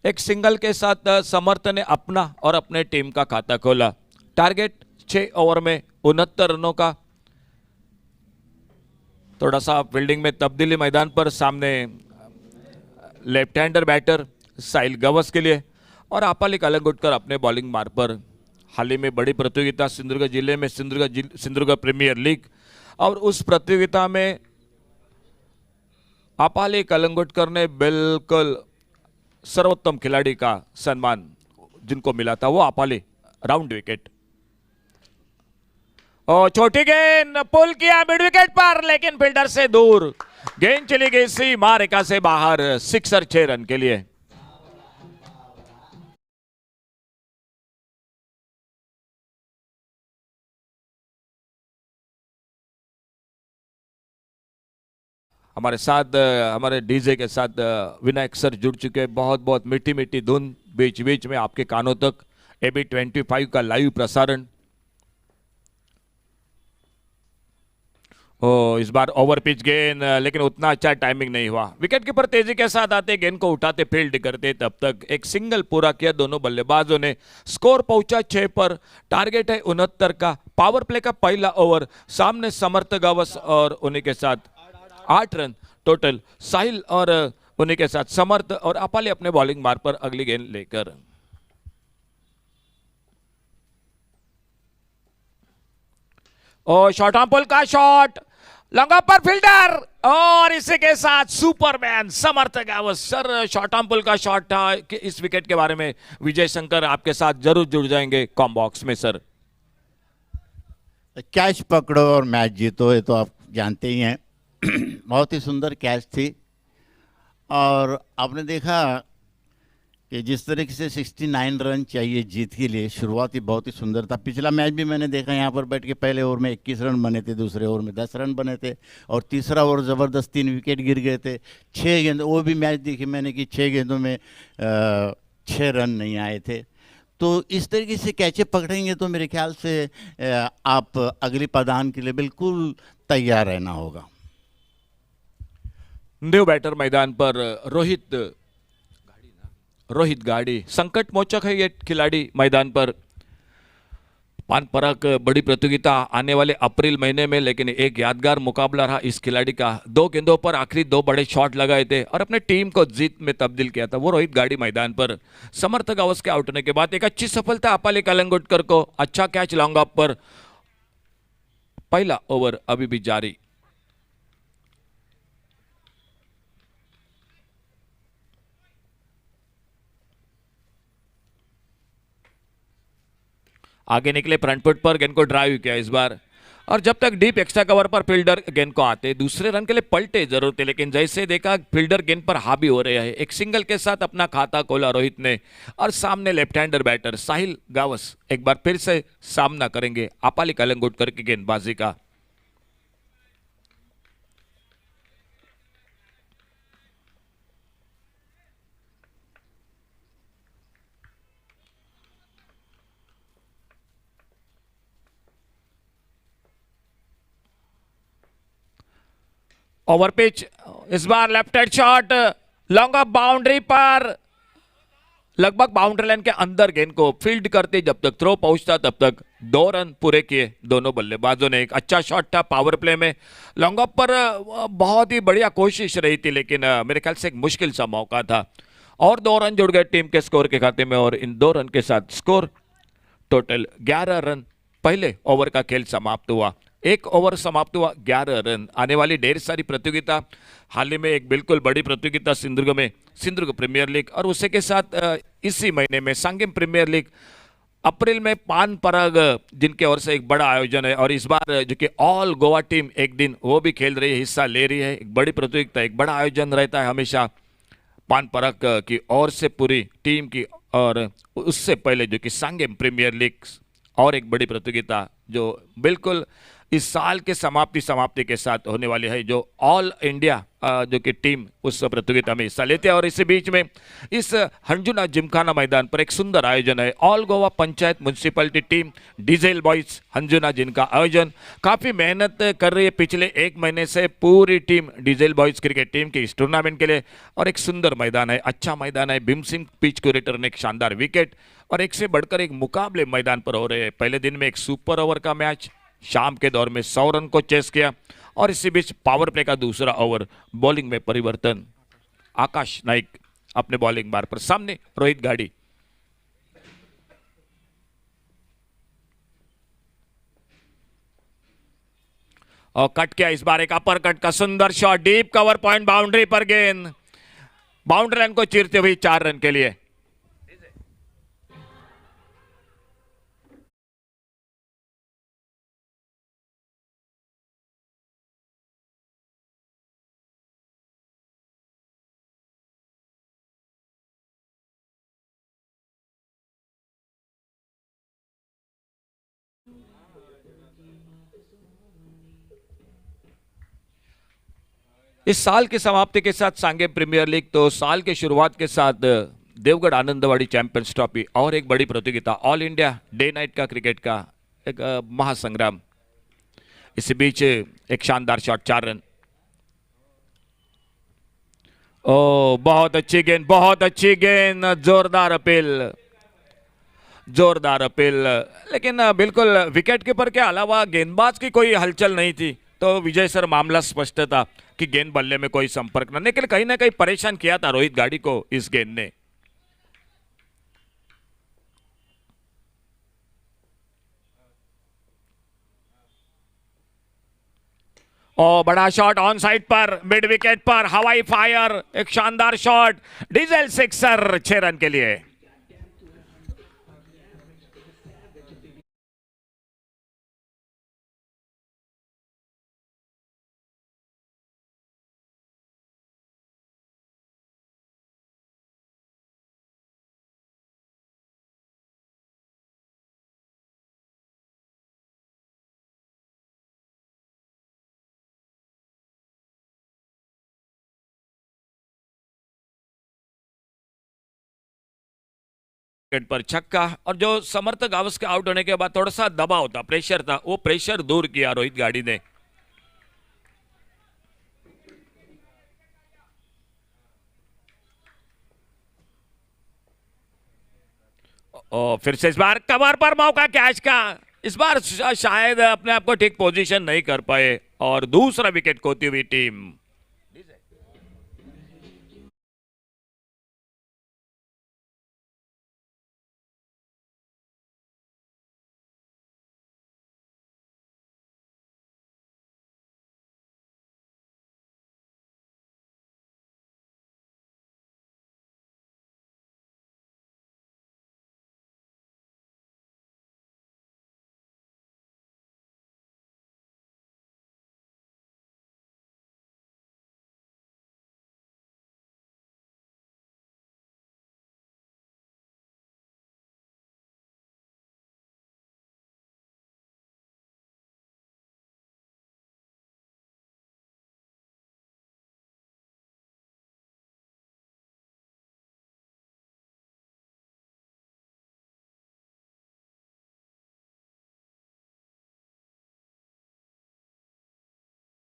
एक सिंगल के साथ समर्थ ने अपना और अपने टीम का खाता खोला। टारगेट 6 ओवर में 69 रनों का। थोड़ा सा फील्डिंग में तब्दीली मैदान पर, सामने लेफ्ट हैंडर बैटर साहिल गावस के लिए, और आपाली कलंगुटकर अपने बॉलिंग मार्ग पर। हाल ही में बड़ी प्रतियोगिता सिंधुदुर्ग जिले में सिंधुदुर्ग प्रीमियर लीग, और उस प्रतियोगिता में आपाली कलंगुटकर ने बिल्कुल सर्वोत्तम खिलाड़ी का सम्मान जिनको मिला था वो आपाली राउंड विकेट। और छोटी गेंद पुल किया मिड विकेट पर, लेकिन फील्डर से दूर गेंद चली गई सीमा रेखा से बाहर। सिक्सर 6 रन के लिए। हमारे साथ हमारे डीजे के साथ विनायक सर जुड़ चुके हैं। बहुत बहुत मीठी मीठी धुन बीच बीच में आपके कानों तक। AB 25 का लाइव प्रसारण। इस बार ओवर पिच गेंद, लेकिन उतना अच्छा टाइमिंग नहीं हुआ। विकेट कीपर तेजी के साथ आते, गेंद को उठाते, फील्ड करते, तब तक एक सिंगल पूरा किया दोनों बल्लेबाजों ने। स्कोर पहुंचा 6 पर। टारगेट है 69 का। पावर प्ले का पहला ओवर। सामने समर्थ गावस और उन्हीं के साथ 8 रन टोटल। साहिल और उन्हीं के साथ समर्थ और आपाली अपने बॉलिंग मार्ग पर अगली गेंद लेकर। और शॉर्ट ऑन पुल का शॉट, लॉन्ग ऑफ पर फील्डर, और इसी के साथ Superman Samarth Gawas. Sir short on पुल का शॉट था कि इस विकेट के बारे में विजय शंकर आपके साथ जरूर जुड़ जाएंगे कॉम बॉक्स में। सर कैच पकड़ो और मैच जीतो, ये तो आप जानते ही हैं। बहुत ही सुंदर कैच थी, और आपने देखा कि जिस तरीके से 69 रन चाहिए जीत के लिए, शुरुआत ही बहुत ही सुंदर था। पिछला मैच भी मैंने देखा यहाँ पर बैठ के, पहले ओवर में 21 रन बने थे, दूसरे ओवर में 10 रन बने थे, और तीसरा ओवर ज़बरदस्त 3 विकेट गिर गए थे। 6 गेंद, वो भी मैच देखी मैंने कि 6 गेंदों में 6 रन नहीं आए थे। तो इस तरीके से कैचे पकड़ेंगे तो मेरे ख्याल से आप अगली पादान के लिए बिल्कुल तैयार रहना होगा। न्यू बैटर मैदान पर रोहित गाड़ी संकट मोचक है ये खिलाड़ी मैदान पर। पान पराग बड़ी प्रतियोगिता आने वाले अप्रैल महीने में, लेकिन एक यादगार मुकाबला रहा इस खिलाड़ी का। 2 गेंदों पर आखिरी 2 बड़े शॉट लगाए थे और अपने टीम को जीत में तब्दील किया था। वो रोहित गाड़ी मैदान पर। समर्थ गावस के आउट होने के बाद एक अच्छी सफलता आपाली कलंगुटकर को। अच्छा कैच लॉन्ग ऑफ पर। पहला ओवर अभी भी जारी। आगे निकले फ्रंट फुट पर, गेंद को ड्राइव किया इस बार, और जब तक डीप एक्स्ट्रा कवर पर फील्डर गेंद को आते, दूसरे रन के लिए पलटे जरूर थे, लेकिन जैसे देखा फील्डर गेंद पर हावी हो रहे हैं। एक सिंगल के साथ अपना खाता खोला रोहित ने, और सामने लेफ्ट हैंडर बैटर साहिल गावस एक बार फिर से सामना करेंगे आपाली कलंगुटकर की गेंदबाजी का। ओवर पिच, इस बार left hand shot, long off boundary पर लगभग बाउंड्री लाइन के अंदर गेंद को फील्ड करते जब तक थ्रो पहुंचता तब तक 2 रन पूरे किए दोनों बल्लेबाजों ने। एक अच्छा शॉट था पावर प्ले में लॉन्ग ऑफ पर, बहुत ही बढ़िया कोशिश रही थी, लेकिन मेरे ख्याल से एक मुश्किल सा मौका था और 2 रन जुड़ गए टीम के स्कोर के खाते में और इन 2 रन के साथ स्कोर टोटल 11 रन। पहले ओवर का खेल समाप्त हुआ, एक ओवर समाप्त हुआ 11 रन। आने वाली ढेर सारी प्रतियोगिता, हाल ही में एक बिल्कुल बड़ी प्रतियोगिता सिंधुदुर्ग में सिंधुदुर्ग प्रीमियर लीग और उसी के साथ इसी महीने में सांगेम प्रीमियर लीग, अप्रैल में पान पराग जिनके ओर से एक बड़ा आयोजन है और इस बार जो कि ऑल गोवा टीम एक दिन वो भी खेल रही है, हिस्सा ले रही है। एक बड़ी प्रतियोगिता, एक बड़ा आयोजन रहता है हमेशा पान पराग की ओर से पूरी टीम की। और उससे पहले जो कि सांगेम प्रीमियर लीग और एक बड़ी प्रतियोगिता जो बिल्कुल इस साल के समाप्ति के साथ होने वाली है, जो ऑल इंडिया जो कि टीम उस प्रतियोगिता में हिस्सा लेते हैं। और इसी बीच में इस हंजुना जिमखाना मैदान पर एक सुंदर आयोजन है, all Goa panchayat municipality team diesel boys Anjuna, जिनका आयोजन काफी मेहनत कर रही है पिछले 1 महीने से पूरी team diesel boys cricket team के इस टूर्नामेंट के लिए। और एक सुंदर मैदान है, अच्छा मैदान है, भीम सिंह पिच क्यूरेटर ने एक शानदार विकेट और एक से बढ़कर एक मुकाबले मैदान पर हो रहे हैं। पहले दिन में एक सुपर ओवर का मैच, शाम के दौर में 100 रन को चेस किया और इसी बीच पावर प्ले का दूसरा ओवर, बॉलिंग में परिवर्तन, आकाश नाइक अपने बॉलिंग बार पर, सामने रोहित गाड़ी। और कट किया इस बार, एक अपर कट का सुंदर shot, deep cover point boundary पर गेंद, बाउंड्री लाइन को चीरते हुए 4 रन के लिए। इस साल की समाप्ति के साथ सांगेम प्रीमियर लीग, तो साल के शुरुआत के साथ देवगढ़ आनंदवाड़ी चैंपियंस ट्रॉफी और एक बड़ी प्रतियोगिता ऑल इंडिया डे नाइट का क्रिकेट का एक महासंग्राम। इसी बीच एक शानदार शॉट, 4 रन। ओ बहुत अच्छी गेंद, बहुत अच्छी गेंद, जोरदार अपील, जोरदार अपील, लेकिन बिल्कुल विकेट कीपर के अलावा गेंदबाज की कोई हलचल नहीं थी, तो विजय सर मामला स्पष्ट था कि गेंद बल्ले में कोई संपर्क न, लेकिन कहीं ना कहीं परेशान किया था रोहित गाड़ी को इस गेंद ने। ओ बड़ा शॉट ऑन साइड पर, मिड विकेट पर, हवाई फायर, एक शानदार शॉट, डीजल सिक्सर 6 रन के लिए। विकेट पर छक्का, और जो समर्थक गावस्कर आउट होने के बाद थोड़ा सा दबाव था, प्रेशर था, वो प्रेशर दूर किया रोहित गाड़ी ने। और फिर से इस बार कवर पर मौका कैच का, इस बार शायद अपने आप को ठीक पोजीशन नहीं कर पाए और दूसरा विकेट खोती हुई टीम।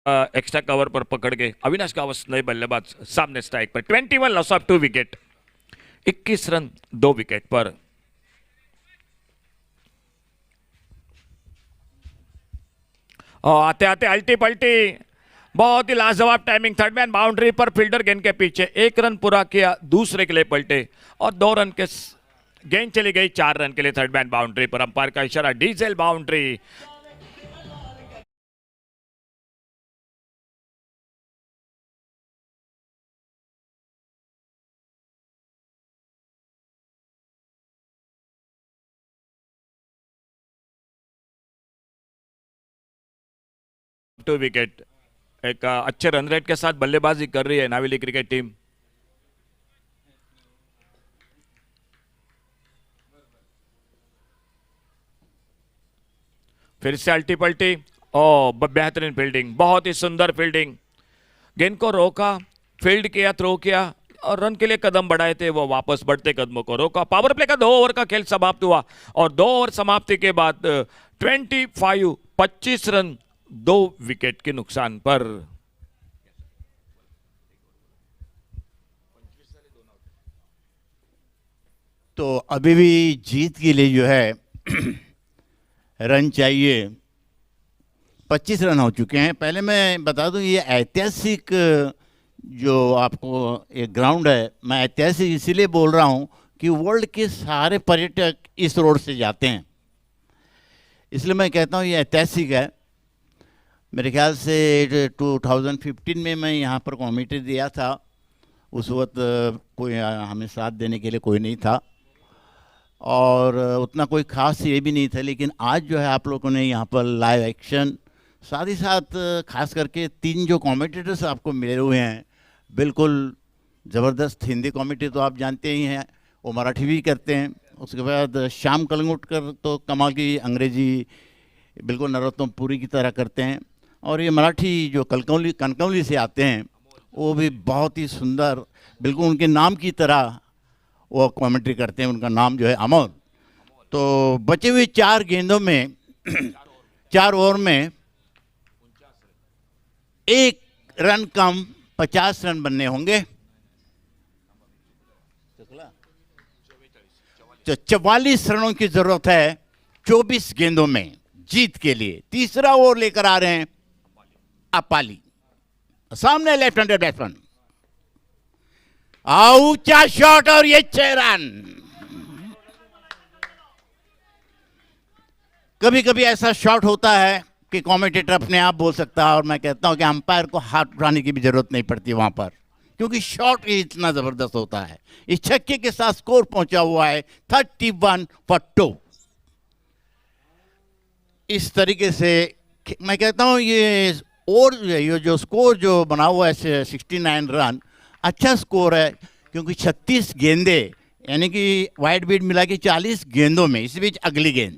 एक्स्ट्रा कवर पर पकड़ के अविनाश गावस नए बल्लेबाज सामने स्ट्राइक पर 21 loss of 2 wicket, 21 run 2 wicket पर। और आते आते अल्टी पल्टी, बहुत ही लाजवाब टाइमिंग, थर्ड मैन बाउंड्री पर फील्डर गेंद के पीछे 1 रन पूरा किया, दूसरे के लिए पलटे और 2 रन के गेंद चली गई 4 रन के लिए थर्ड मैन बाउंड्री पर। अंपायर का इशारा डीजल बाउंड्री। टू विकेट, एक अच्छे रन रेट के साथ बल्लेबाजी कर रही है नावेली क्रिकेट टीम। फिर से अल्टी पल्टी, ओ बेहतरीन फील्डिंग, बहुत ही सुंदर फील्डिंग, गेंद को रोका, फील्ड किया, थ्रो किया और रन के लिए कदम बढ़ाए थे, वो वापस बढ़ते कदमों को रोका। पावर प्ले का 2 ओवर का खेल समाप्त हुआ और 2 ओवर समाप्ति के बाद 25 रन 2 विकेट के नुकसान पर। तो अभी भी जीत के लिए जो है रन चाहिए, 25 रन हो चुके हैं। पहले मैं बता दूं ये ऐतिहासिक जो आपको एक ग्राउंड है, मैं ऐतिहासिक इसीलिए बोल रहा हूं कि वर्ल्ड के सारे पर्यटक इस रोड से जाते हैं, इसलिए मैं कहता हूं ये ऐतिहासिक है। मेरे ख्याल से 2015 में मैं यहाँ पर कमेंट्री दिया था, उस वक्त कोई हमें साथ देने के लिए कोई नहीं था और उतना कोई खास ये भी नहीं था, लेकिन आज जो है आप लोगों ने यहाँ पर लाइव एक्शन, साथ ही साथ खास करके 3 जो कमेंटेटर्स आपको मिले हुए हैं, बिल्कुल ज़बरदस्त। हिंदी कमेंट्री तो आप जानते ही हैं, वो मराठी भी करते हैं। उसके बाद श्याम कलंगुटकर तो कमाल की अंग्रेजी बिल्कुल नरोत्तम पुरी की तरह करते हैं, और ये मराठी जो कनकौली से आते हैं वो भी बहुत ही सुंदर, बिल्कुल उनके नाम की तरह वो कमेंट्री करते हैं। उनका नाम जो है अमर। तो बचे हुए 4 गेंदों में 4 ओवर में 1 रन कम 50 रन बनने होंगे। तो 44 रनों की जरूरत है 24 गेंदों में जीत के लिए। तीसरा ओवर लेकर आ रहे हैं अपाली, सामने लेफ्ट हैंडेड बैट्समैन, ऊंचा शॉट और ये 6 रन। कभी कभी ऐसा शॉट होता है कि कमेंटेटर अपने आप बोल सकता है, और मैं कहता हूं कि अंपायर को हाथ उठाने की भी जरूरत नहीं पड़ती वहां पर, क्योंकि शॉट ही इतना जबरदस्त होता है। इस छक्के के साथ स्कोर पहुंचा हुआ है 31 for 2। इस तरीके से मैं कहता हूं ये और ये जो स्कोर जो बना हुआ है 69 रन अच्छा स्कोर है, क्योंकि 36 गेंदे यानी कि वाइड बीट मिला के 40 गेंदों में, इस बीच अगली गेंद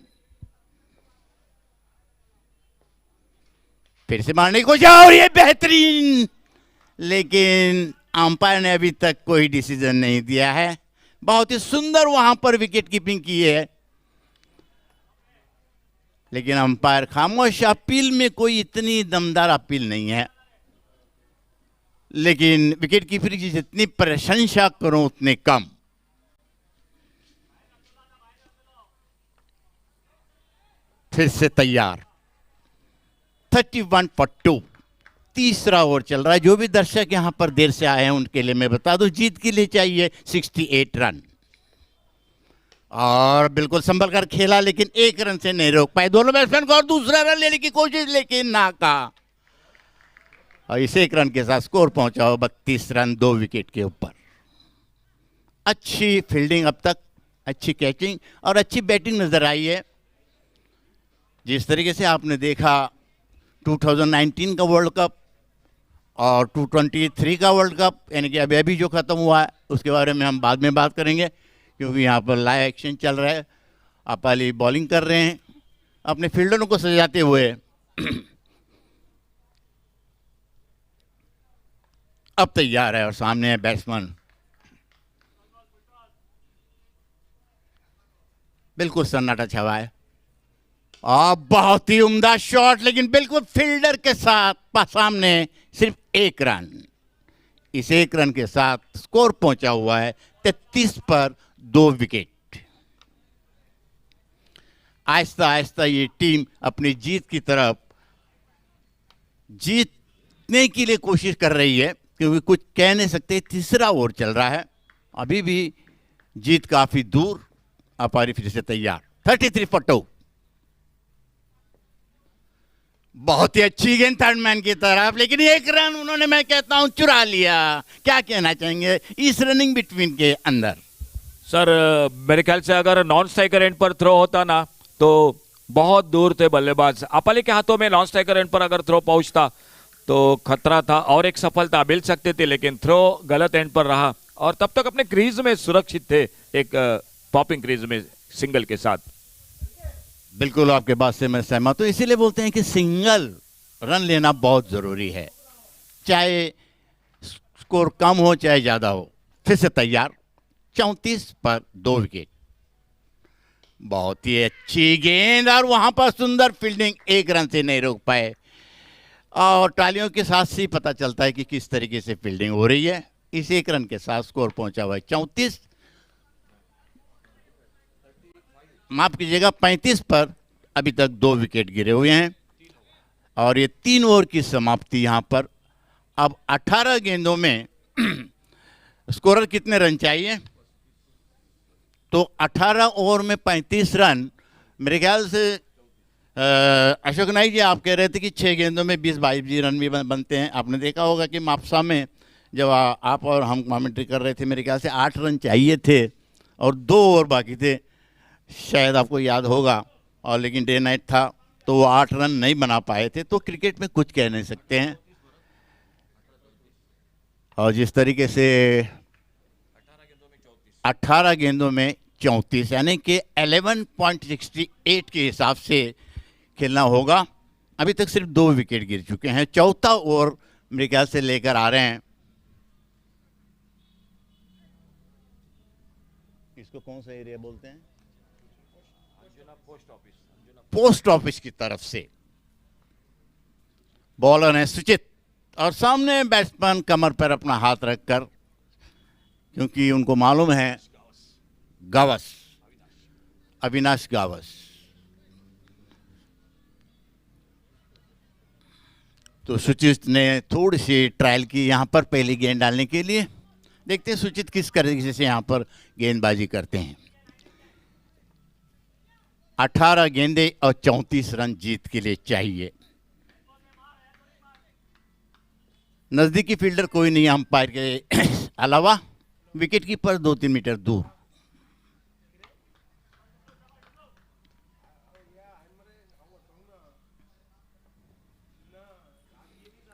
फिर से मारने की कोशिश और ये बेहतरीन, लेकिन अंपायर ने अभी तक कोई डिसीजन नहीं दिया है। बहुत ही सुंदर वहां पर विकेट कीपिंग की है, लेकिन अंपायर खामोश। अपील में कोई इतनी दमदार अपील नहीं है, लेकिन विकेट कीपर की जितनी प्रशंसा करो उतने कम। फिर से तैयार, 31 for 2। तीसरा ओवर चल रहा है। जो भी दर्शक यहां पर देर से आए हैं उनके लिए मैं बता दूं, जीत के लिए चाहिए 68 रन, और बिल्कुल संभल कर खेला, लेकिन 1 रन से नहीं रोक पाए दोनों बैट्समैन को, और दूसरा रन लेने की कोशिश लेकिन नाकाम। और इस 1 रन के साथ स्कोर पहुंचा हो 32 रन 2 विकेट के ऊपर। अच्छी फील्डिंग अब तक, अच्छी कैचिंग और अच्छी बैटिंग नजर आई है। जिस तरीके से आपने देखा 2019 का वर्ल्ड कप और 2023 का वर्ल्ड कप, यानी कि अभी अभी जो खत्म हुआ है उसके बारे में हम बाद में बात करेंगे, क्योंकि यहाँ पर लाइव एक्शन चल रहा है। अपाली बॉलिंग कर रहे हैं अपने फील्डरों को सजाते हुए। अब तैयार है और सामने है बैट्समैन, बिल्कुल सन्नाटा छावा है। बहुत ही उम्दा शॉट, लेकिन बिल्कुल फील्डर के साथ सामने सिर्फ एक रन। इस एक रन के साथ स्कोर पहुंचा हुआ है 33 पर 2 विकेट। आहिस्ता आहिस्ता ये टीम अपनी जीत की तरफ जीतने के लिए कोशिश कर रही है, क्योंकि कुछ कह नहीं सकते। तीसरा ओवर चल रहा है, अभी भी जीत काफी दूर। अपारी फिर से तैयार, 33 for 2। बहुत ही अच्छी गेंद थर्ड मैन की तरफ, लेकिन एक रन उन्होंने, मैं कहता हूं, चुरा लिया। क्या कहना चाहेंगे इस रनिंग बिटवीन के अंदर? सर मेरे ख्याल से अगर नॉन स्ट्राइकर एंड पर थ्रो होता ना तो बहुत दूर थे बल्लेबाज। अपाली के हाथों में नॉन स्ट्राइकर एंड पर अगर थ्रो पहुंचता तो खतरा था और एक सफलता मिल सकते थे, लेकिन थ्रो गलत एंड पर रहा और तब तक अपने क्रीज में सुरक्षित थे, एक पॉपिंग क्रीज में सिंगल के साथ। बिल्कुल आपके बात से मैं सहमत हूं। इसीलिए बोलते हैं कि सिंगल रन लेना बहुत जरूरी है, चाहे स्कोर कम हो चाहे ज्यादा हो। फिर से तैयार, 34 पर 2 विकेट। बहुत ही अच्छी गेंद और वहां पर सुंदर फील्डिंग, एक रन से नहीं रोक पाए। और टालियों के साथ ही पता चलता है कि किस तरीके से फील्डिंग हो रही है। इस एक रन के साथ स्कोर पहुंचा हुआ है 34, माफ कीजिएगा 35 पर अभी तक 2 विकेट गिरे हुए हैं। और ये 3 ओवर की समाप्ति यहां पर। अब 18 गेंदों में स्कोरर कितने रन चाहिए? तो 18 ओवर में 35 रन। मेरे ख्याल से अशोक नाइक जी आप कह रहे थे कि 6 गेंदों में 20-22 रन भी बनते हैं। आपने देखा होगा कि मापसा में जब आप और हम कमेंट्री कर रहे थे, मेरे ख्याल से 8 रन चाहिए थे और 2 ओवर बाकी थे, शायद आपको याद होगा। और लेकिन डे नाइट था तो वो 8 रन नहीं बना पाए थे। तो क्रिकेट में कुछ कह नहीं सकते हैं। और जिस तरीके से 18 गेंदों में 34 यानी कि 11.68 के हिसाब से खेलना होगा। अभी तक सिर्फ 2 विकेट गिर चुके हैं। चौथा ओवर मेरे ख्याल से लेकर आ रहे हैं। इसको कौन सा एरिया बोलते हैं? पोस्ट ऑफिस की तरफ से बॉलर है सुचित और सामने बैट्समैन कमर पर अपना हाथ रखकर, क्योंकि उनको मालूम है गावस, अविनाश गावस। तो सुचित ने थोड़ी सी ट्रायल की यहां पर पहली गेंद डालने के लिए। देखते हैं सुचित किस तरीके से यहां पर गेंदबाजी करते हैं। 18 गेंदे और 34 रन जीत के लिए चाहिए। नजदीकी फील्डर कोई नहीं अंपायर के अलावा, विकेट कीपर 2-3 मीटर दूर।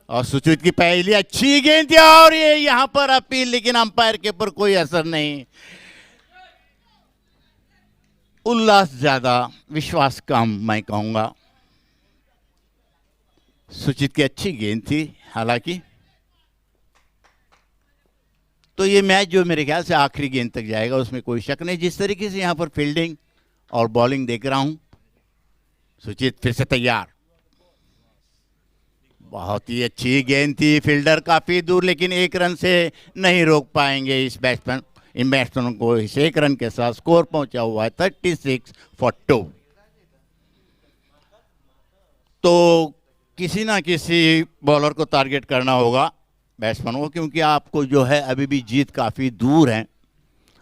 और सुचित की पहली अच्छी गेंद थी और ये यहां पर अपील, लेकिन अंपायर के ऊपर कोई असर नहीं। उल्लास ज्यादा, विश्वास कम, मैं कहूंगा। सुचित की अच्छी गेंद थी हालांकि। तो ये मैच जो मेरे ख्याल से आखिरी गेंद तक जाएगा, उसमें कोई शक नहीं। जिस तरीके से यहां पर फील्डिंग और बॉलिंग देख रहा हूं, सुचित फिर से तैयार। बहुत ही अच्छी गेंद थी, फील्डर काफी दूर, लेकिन एक रन से नहीं रोक पाएंगे इन बैट्समैनों को। इस एक रन के साथ स्कोर पहुंचा हुआ है 36 for 2। तो किसी ना किसी बॉलर को टारगेट करना होगा बैट्समैन को, क्योंकि आपको जो है अभी भी जीत काफी दूर है।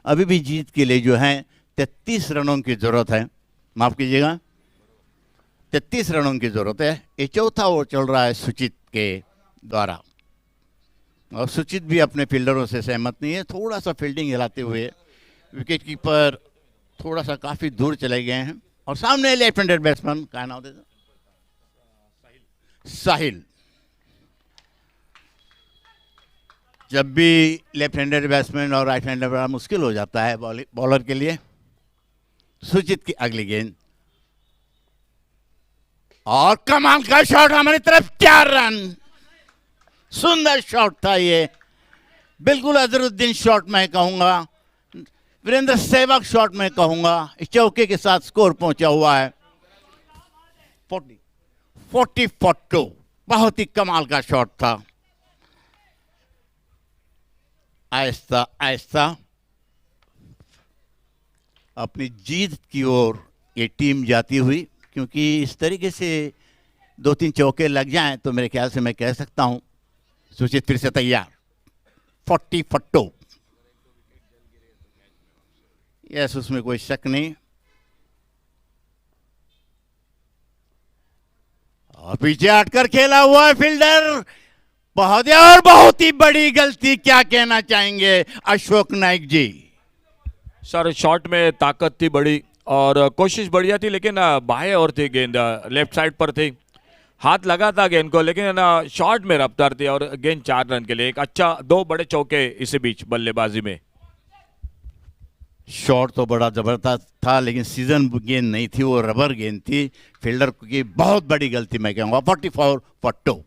अभी भी जीत के लिए जो है 33 रनों की जरूरत है। माफ कीजिएगा, 33 रनों की जरूरत है। ये चौथा ओवर चल रहा है सुचित के द्वारा और सुचित भी अपने फील्डरों से सहमत नहीं है। थोड़ा सा फील्डिंग हिलाते हुए विकेट कीपर थोड़ा सा काफी दूर चले गए हैं। और सामने लेफ्ट हैंडेड बैट्समैन का नाम होता है साहिल। जब भी लेफ्ट हैंडेड बैट्समैन और राइट हैंडेड बड़ा मुश्किल हो जाता है बॉलर के लिए। सुचित की अगली गेंद और कमाल का शॉट हमारी तरफ, 4 रन। सुंदर शॉट था ये, बिल्कुल अजरुद्दीन शॉट मैं कहूंगा, वीरेंद्र सहवाग शॉट मैं कहूंगा। इस चौके के साथ स्कोर पहुंचा हुआ है 40 फॉर 2, बहुत ही कमाल का शॉट था। आहिस्ता आहिस्ता अपनी जीत की ओर ये टीम जाती हुई, क्योंकि इस तरीके से 2-3 चौके लग जाएं तो मेरे ख्याल से मैं कह सकता हूं सुचित फिर से तैयार। 40 फॉर 2, यस, उसमें कोई शक नहीं। और पीछे हटकर खेला हुआ है फील्डर, बहुत ही बड़ी गलती। क्या कहना चाहेंगे अशोक नाइक जी? सर शॉट में ताकत थी बड़ी और कोशिश बढ़िया थी, लेकिन बाएं और थी गेंद, लेफ्ट साइड पर थी, हाथ लगा था गेंद को, लेकिन शॉट में रफ्तार थी और गेंद 4 रन के लिए एक अच्छा 2 बड़े चौके इसी बीच बल्लेबाजी में। शॉट तो बड़ा जबरदस्त था, लेकिन सीजन गेंद नहीं थी, वो रबर गेंद थी। फील्डर की बहुत बड़ी गलती मैं कहूँगा। 44 फॉर 2,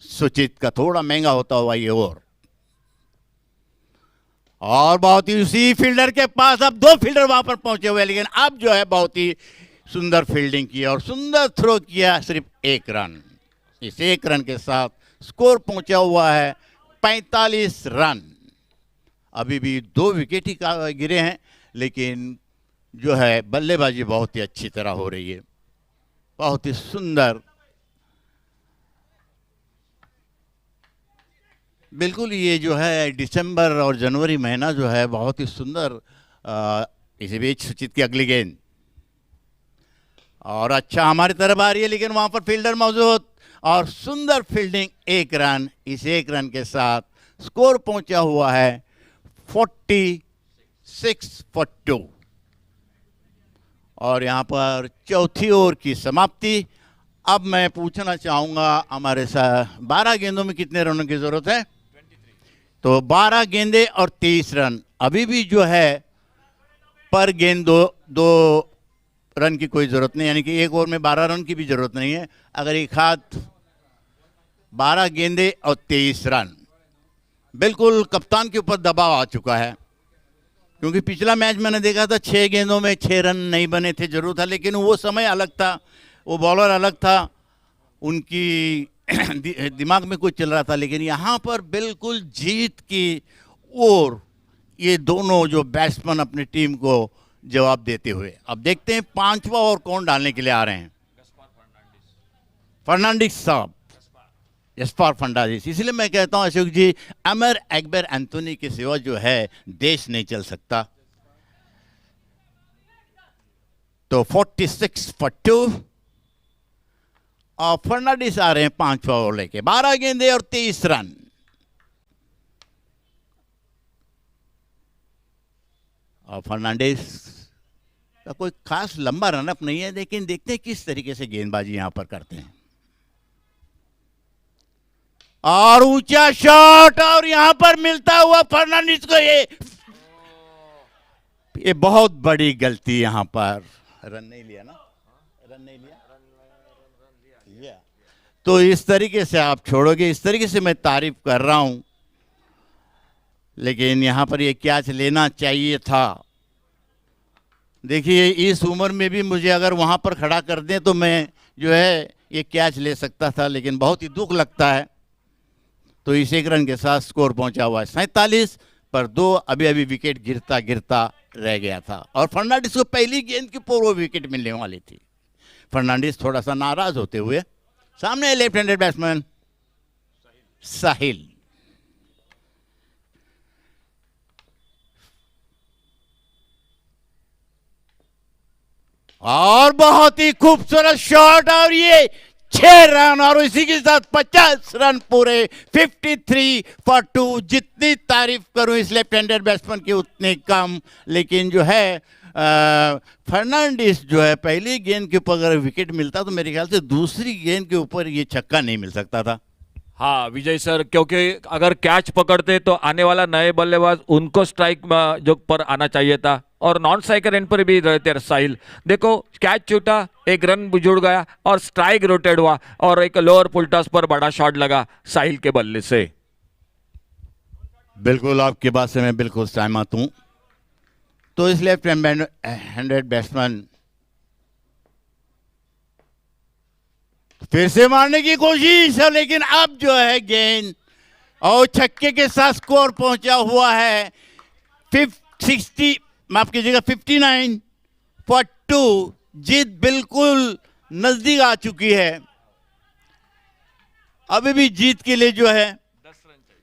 सुचित का थोड़ा महंगा होता हुआ ये और बहुत ही उसी फील्डर के पास अब 2 फील्डर वहां पर पहुंचे हुए, लेकिन अब जो है बहुत ही सुंदर फील्डिंग की और सुंदर थ्रो किया, सिर्फ 1 रन। इस 1 रन के साथ स्कोर पहुंचा हुआ है 45 रन। अभी भी 2 विकेट ही गिरे हैं, लेकिन जो है बल्लेबाजी बहुत ही अच्छी तरह हो रही है, बहुत ही सुंदर। बिल्कुल, ये जो है दिसंबर और जनवरी महीना जो है बहुत ही सुंदर। इसी बीच सुचित की अगली गेंद और अच्छा हमारी तरफ आ रही है, लेकिन वहां पर फील्डर मौजूद और सुंदर फील्डिंग, 1 रन। इस 1 रन के साथ स्कोर पहुंचा हुआ है 46 फॉर 2 और यहां पर चौथी ओवर की समाप्ति। अब मैं पूछना चाहूंगा हमारे साथ 12 गेंदों में कितने रनों की जरूरत है? तो 12 गेंदें और 23 रन। अभी भी जो है पर गेंद दो रन की कोई ज़रूरत नहीं, यानी कि 1 ओवर में 12 रन की भी ज़रूरत नहीं है। अगर एक हाथ 12 गेंदें और 23 रन, बिल्कुल कप्तान के ऊपर दबाव आ चुका है, क्योंकि पिछला मैच मैंने देखा था 6 गेंदों में 6 रन नहीं बने थे। जरूर था, लेकिन वो समय अलग था, वो बॉलर अलग था, उनकी दिमाग में कुछ चल रहा था। लेकिन यहाँ पर बिल्कुल जीत की ओर ये दोनों जो बैट्समैन अपनी टीम को जवाब देते हुए, अब देखते हैं 5वां ओवर कौन डालने के लिए आ रहे हैं। फर्नांडिस साहब, जसपार फर्नांडिस। इसलिए मैं कहता हूं अशोक जी, अमर अकबर एंथोनी की सेवा जो है देश नहीं चल सकता। तो 46 फॉर 2 और फर्नांडिस आ रहे हैं 5वां ओवर लेके। 12 गेंदें और 23 रन। और फर्नांडिस का कोई खास लंबा रनअप नहीं है, लेकिन देखते हैं किस तरीके से गेंदबाजी यहां पर करते हैं। और ऊंचा शॉट, और यहां पर मिलता हुआ फर्नांडिस को ये बहुत बड़ी गलती। यहां पर रन नहीं लिया ना, रन नहीं लिया। तो इस तरीके से आप छोड़ोगे, इस तरीके से मैं तारीफ कर रहा हूं, लेकिन यहां पर ये कैच लेना चाहिए था। देखिए, इस उम्र में भी मुझे अगर वहां पर खड़ा कर दें तो मैं जो है ये कैच ले सकता था, लेकिन बहुत ही दुख लगता है। तो इस 1 रन के साथ स्कोर पहुंचा हुआ है 47 पर 2। अभी अभी विकेट गिरता गिरता रह गया था और फर्नांडिस को पहली गेंद के ऊपर वो विकेट मिलने वाली थी। फर्नांडिस थोड़ा सा नाराज होते हुए, सामने लेफ्ट हैंडेड बैट्समैन साहिल। और बहुत ही खूबसूरत शॉट, और ये 6 रन और इसी के साथ 50 रन पूरे। 53 फॉर 2। जितनी तारीफ करूं इस लेफ्ट हैंडेड बैट्समैन की उतनी कम। लेकिन जो है फर्नांडिस जो है पहली गेंद के ऊपर अगर विकेट मिलता तो मेरे ख्याल से दूसरी गेंद के ऊपर ये छक्का नहीं मिल सकता था। हाँ विजय सर, क्योंकि अगर कैच पकड़ते तो आने वाला नए बल्लेबाज उनको स्ट्राइक जो पर आना चाहिए था, और नॉन स्ट्राइकर एंड पर भी रहते साहिल। देखो कैच छूटा, 1 रन जुड़ गया और स्ट्राइक रोटेट हुआ और एक लोअर पुलटॉस पर बड़ा शॉट लगा साहिल के बल्ले से। बिल्कुल आपकी बात से मैं बिल्कुल सहमत हूं। तो इस लेफ्ट हैंडेड बैट्समैन फिर से मारने की कोशिश है, लेकिन अब जो है गेंद और छक्के के साथ स्कोर पहुंचा हुआ है 60, माफ कीजिएगा 59-2। जीत बिल्कुल नजदीक आ चुकी है। अभी भी जीत के लिए जो है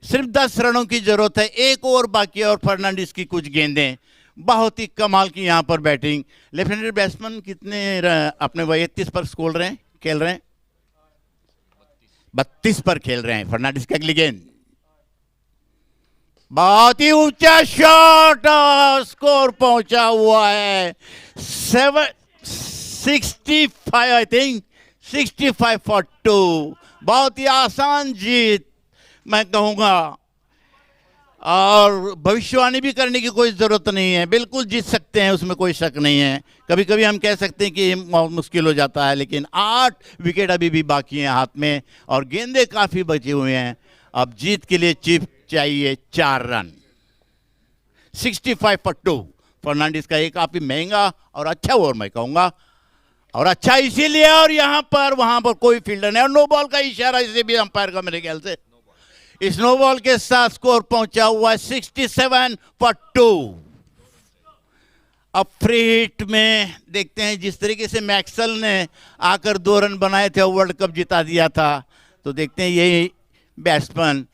सिर्फ 10 रनों की जरूरत है। एक ओवर बाकी है और फर्नांडिस की कुछ गेंदें बहुत ही कमाल की यहां पर बैटिंग। लेफ्ट हैंडेड बैट्समैन कितने अपने 32 पर खेल रहे हैं 32 पर खेल रहे हैं। फर्नांडिस की अगली गेंद बहुत ही ऊंचा शॉट, स्कोर पहुंचा हुआ है 65 आई थिंक 65-2। बहुत ही आसान जीत मैं कहूंगा, और भविष्यवाणी भी करने की कोई जरूरत नहीं है। बिल्कुल जीत सकते हैं, उसमें कोई शक नहीं है। कभी कभी हम कह सकते हैं कि बहुत मुश्किल हो जाता है, लेकिन 8 विकेट अभी भी बाकी हैं हाथ में और गेंदें काफ़ी बचे हुए हैं। अब जीत के लिए चिप चाहिए 4 रन। 65-2 फर्नांडिस का एक काफ़ी महंगा और अच्छा ओवर मैं कहूँगा, और अच्छा इसीलिए, और यहाँ पर वहाँ पर कोई फील्डर नहीं और नो बॉल का इशारा इसे भी अंपायर का मेरे ख्याल से। इस नो बॉल के साथ स्कोर पहुंचा हुआ है 67-2। अब फ्री हिट में देखते हैं, जिस तरीके से मैक्सवेल ने आकर 2 रन बनाए थे और वर्ल्ड कप जिता दिया था, तो देखते हैं यही बैट्समैन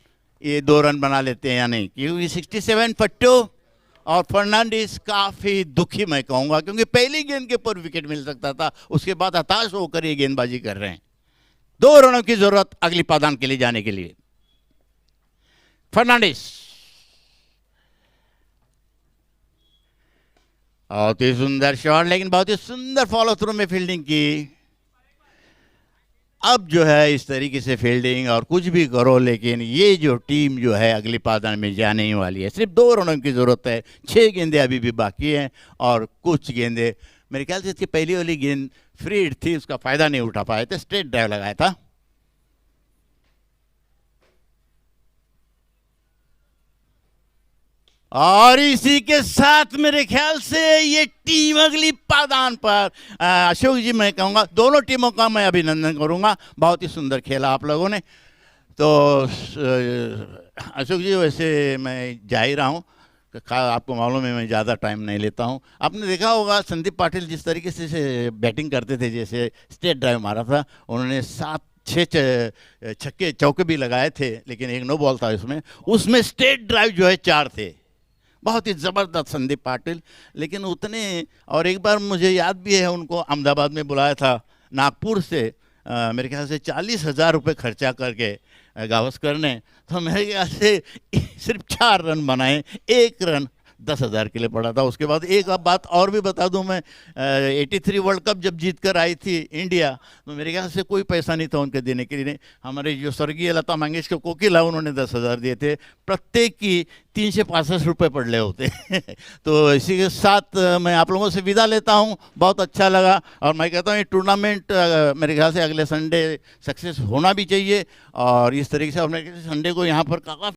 ये 2 रन बना लेते हैं या नहीं, क्योंकि 67-2 और फर्नांडिस काफ़ी दुखी मैं कहूँगा, क्योंकि पहली गेंद के ऊपर विकेट मिल सकता था, उसके बाद हताश होकर ये गेंदबाजी कर रहे हैं। 2 रनों की जरूरत अगली पादान के लिए जाने के लिए। फर्नांडिस बहुत ही सुंदर शॉट, लेकिन बहुत ही सुंदर फॉलो थ्रू में फील्डिंग की। अब जो है इस तरीके से फील्डिंग और कुछ भी करो, लेकिन ये जो टीम जो है अगली पादान में जाने ही वाली है। सिर्फ 2 रनों की जरूरत है। 6 गेंदें अभी भी बाकी हैं और कुछ गेंदें, मेरे ख्याल से इसकी पहली वाली गेंद फ्री हिट थी, उसका फायदा नहीं उठा पाए थे, स्ट्रेट ड्राइव लगाया था। और इसी के साथ मेरे ख्याल से ये टीम अगली पादान पर, अशोक जी मैं कहूँगा दोनों टीमों का मैं अभिनंदन करूँगा। बहुत ही सुंदर खेला आप लोगों ने। तो अशोक जी वैसे मैं जा ही रहा हूँ, आपको मालूम है मैं ज़्यादा टाइम नहीं लेता हूँ। आपने देखा होगा संदीप पाटिल जिस तरीके से बैटिंग करते थे, जैसे स्ट्रेट ड्राइव मारा था उन्होंने, 7-6 छक्के चौके भी लगाए थे, लेकिन एक नो बॉल था उसमें स्ट्रेट ड्राइव जो है 4 थे। बहुत ही ज़बरदस्त संदीप पाटिल। लेकिन उतने, और एक बार मुझे याद भी है उनको अहमदाबाद में बुलाया था नागपुर से, मेरे ख्याल से 40,000 रुपये खर्चा करके गावस्कर ने, तो मेरे ख्याल से सिर्फ 4 रन बनाए, 1 रन 10,000 के लिए पड़ा था। उसके बाद एक अब बात और भी बता दूं मैं, 83 वर्ल्ड कप जब जीत कर आई थी इंडिया, तो मेरे ख्याल से कोई पैसा नहीं था उनके देने के लिए। हमारे जो स्वर्गीय लता मंगेशकर कोकिला, उन्होंने 10,000 दिए थे, प्रत्येक की 365 रुपये पड़े होते तो इसी के साथ मैं आप लोगों से विदा लेता हूं। बहुत अच्छा लगा, और मैं कहता हूं ये टूर्नामेंट मेरे ख्याल से अगले संडे सक्सेस होना भी चाहिए, और इस तरीके से संडे को यहाँ पर काफ़ी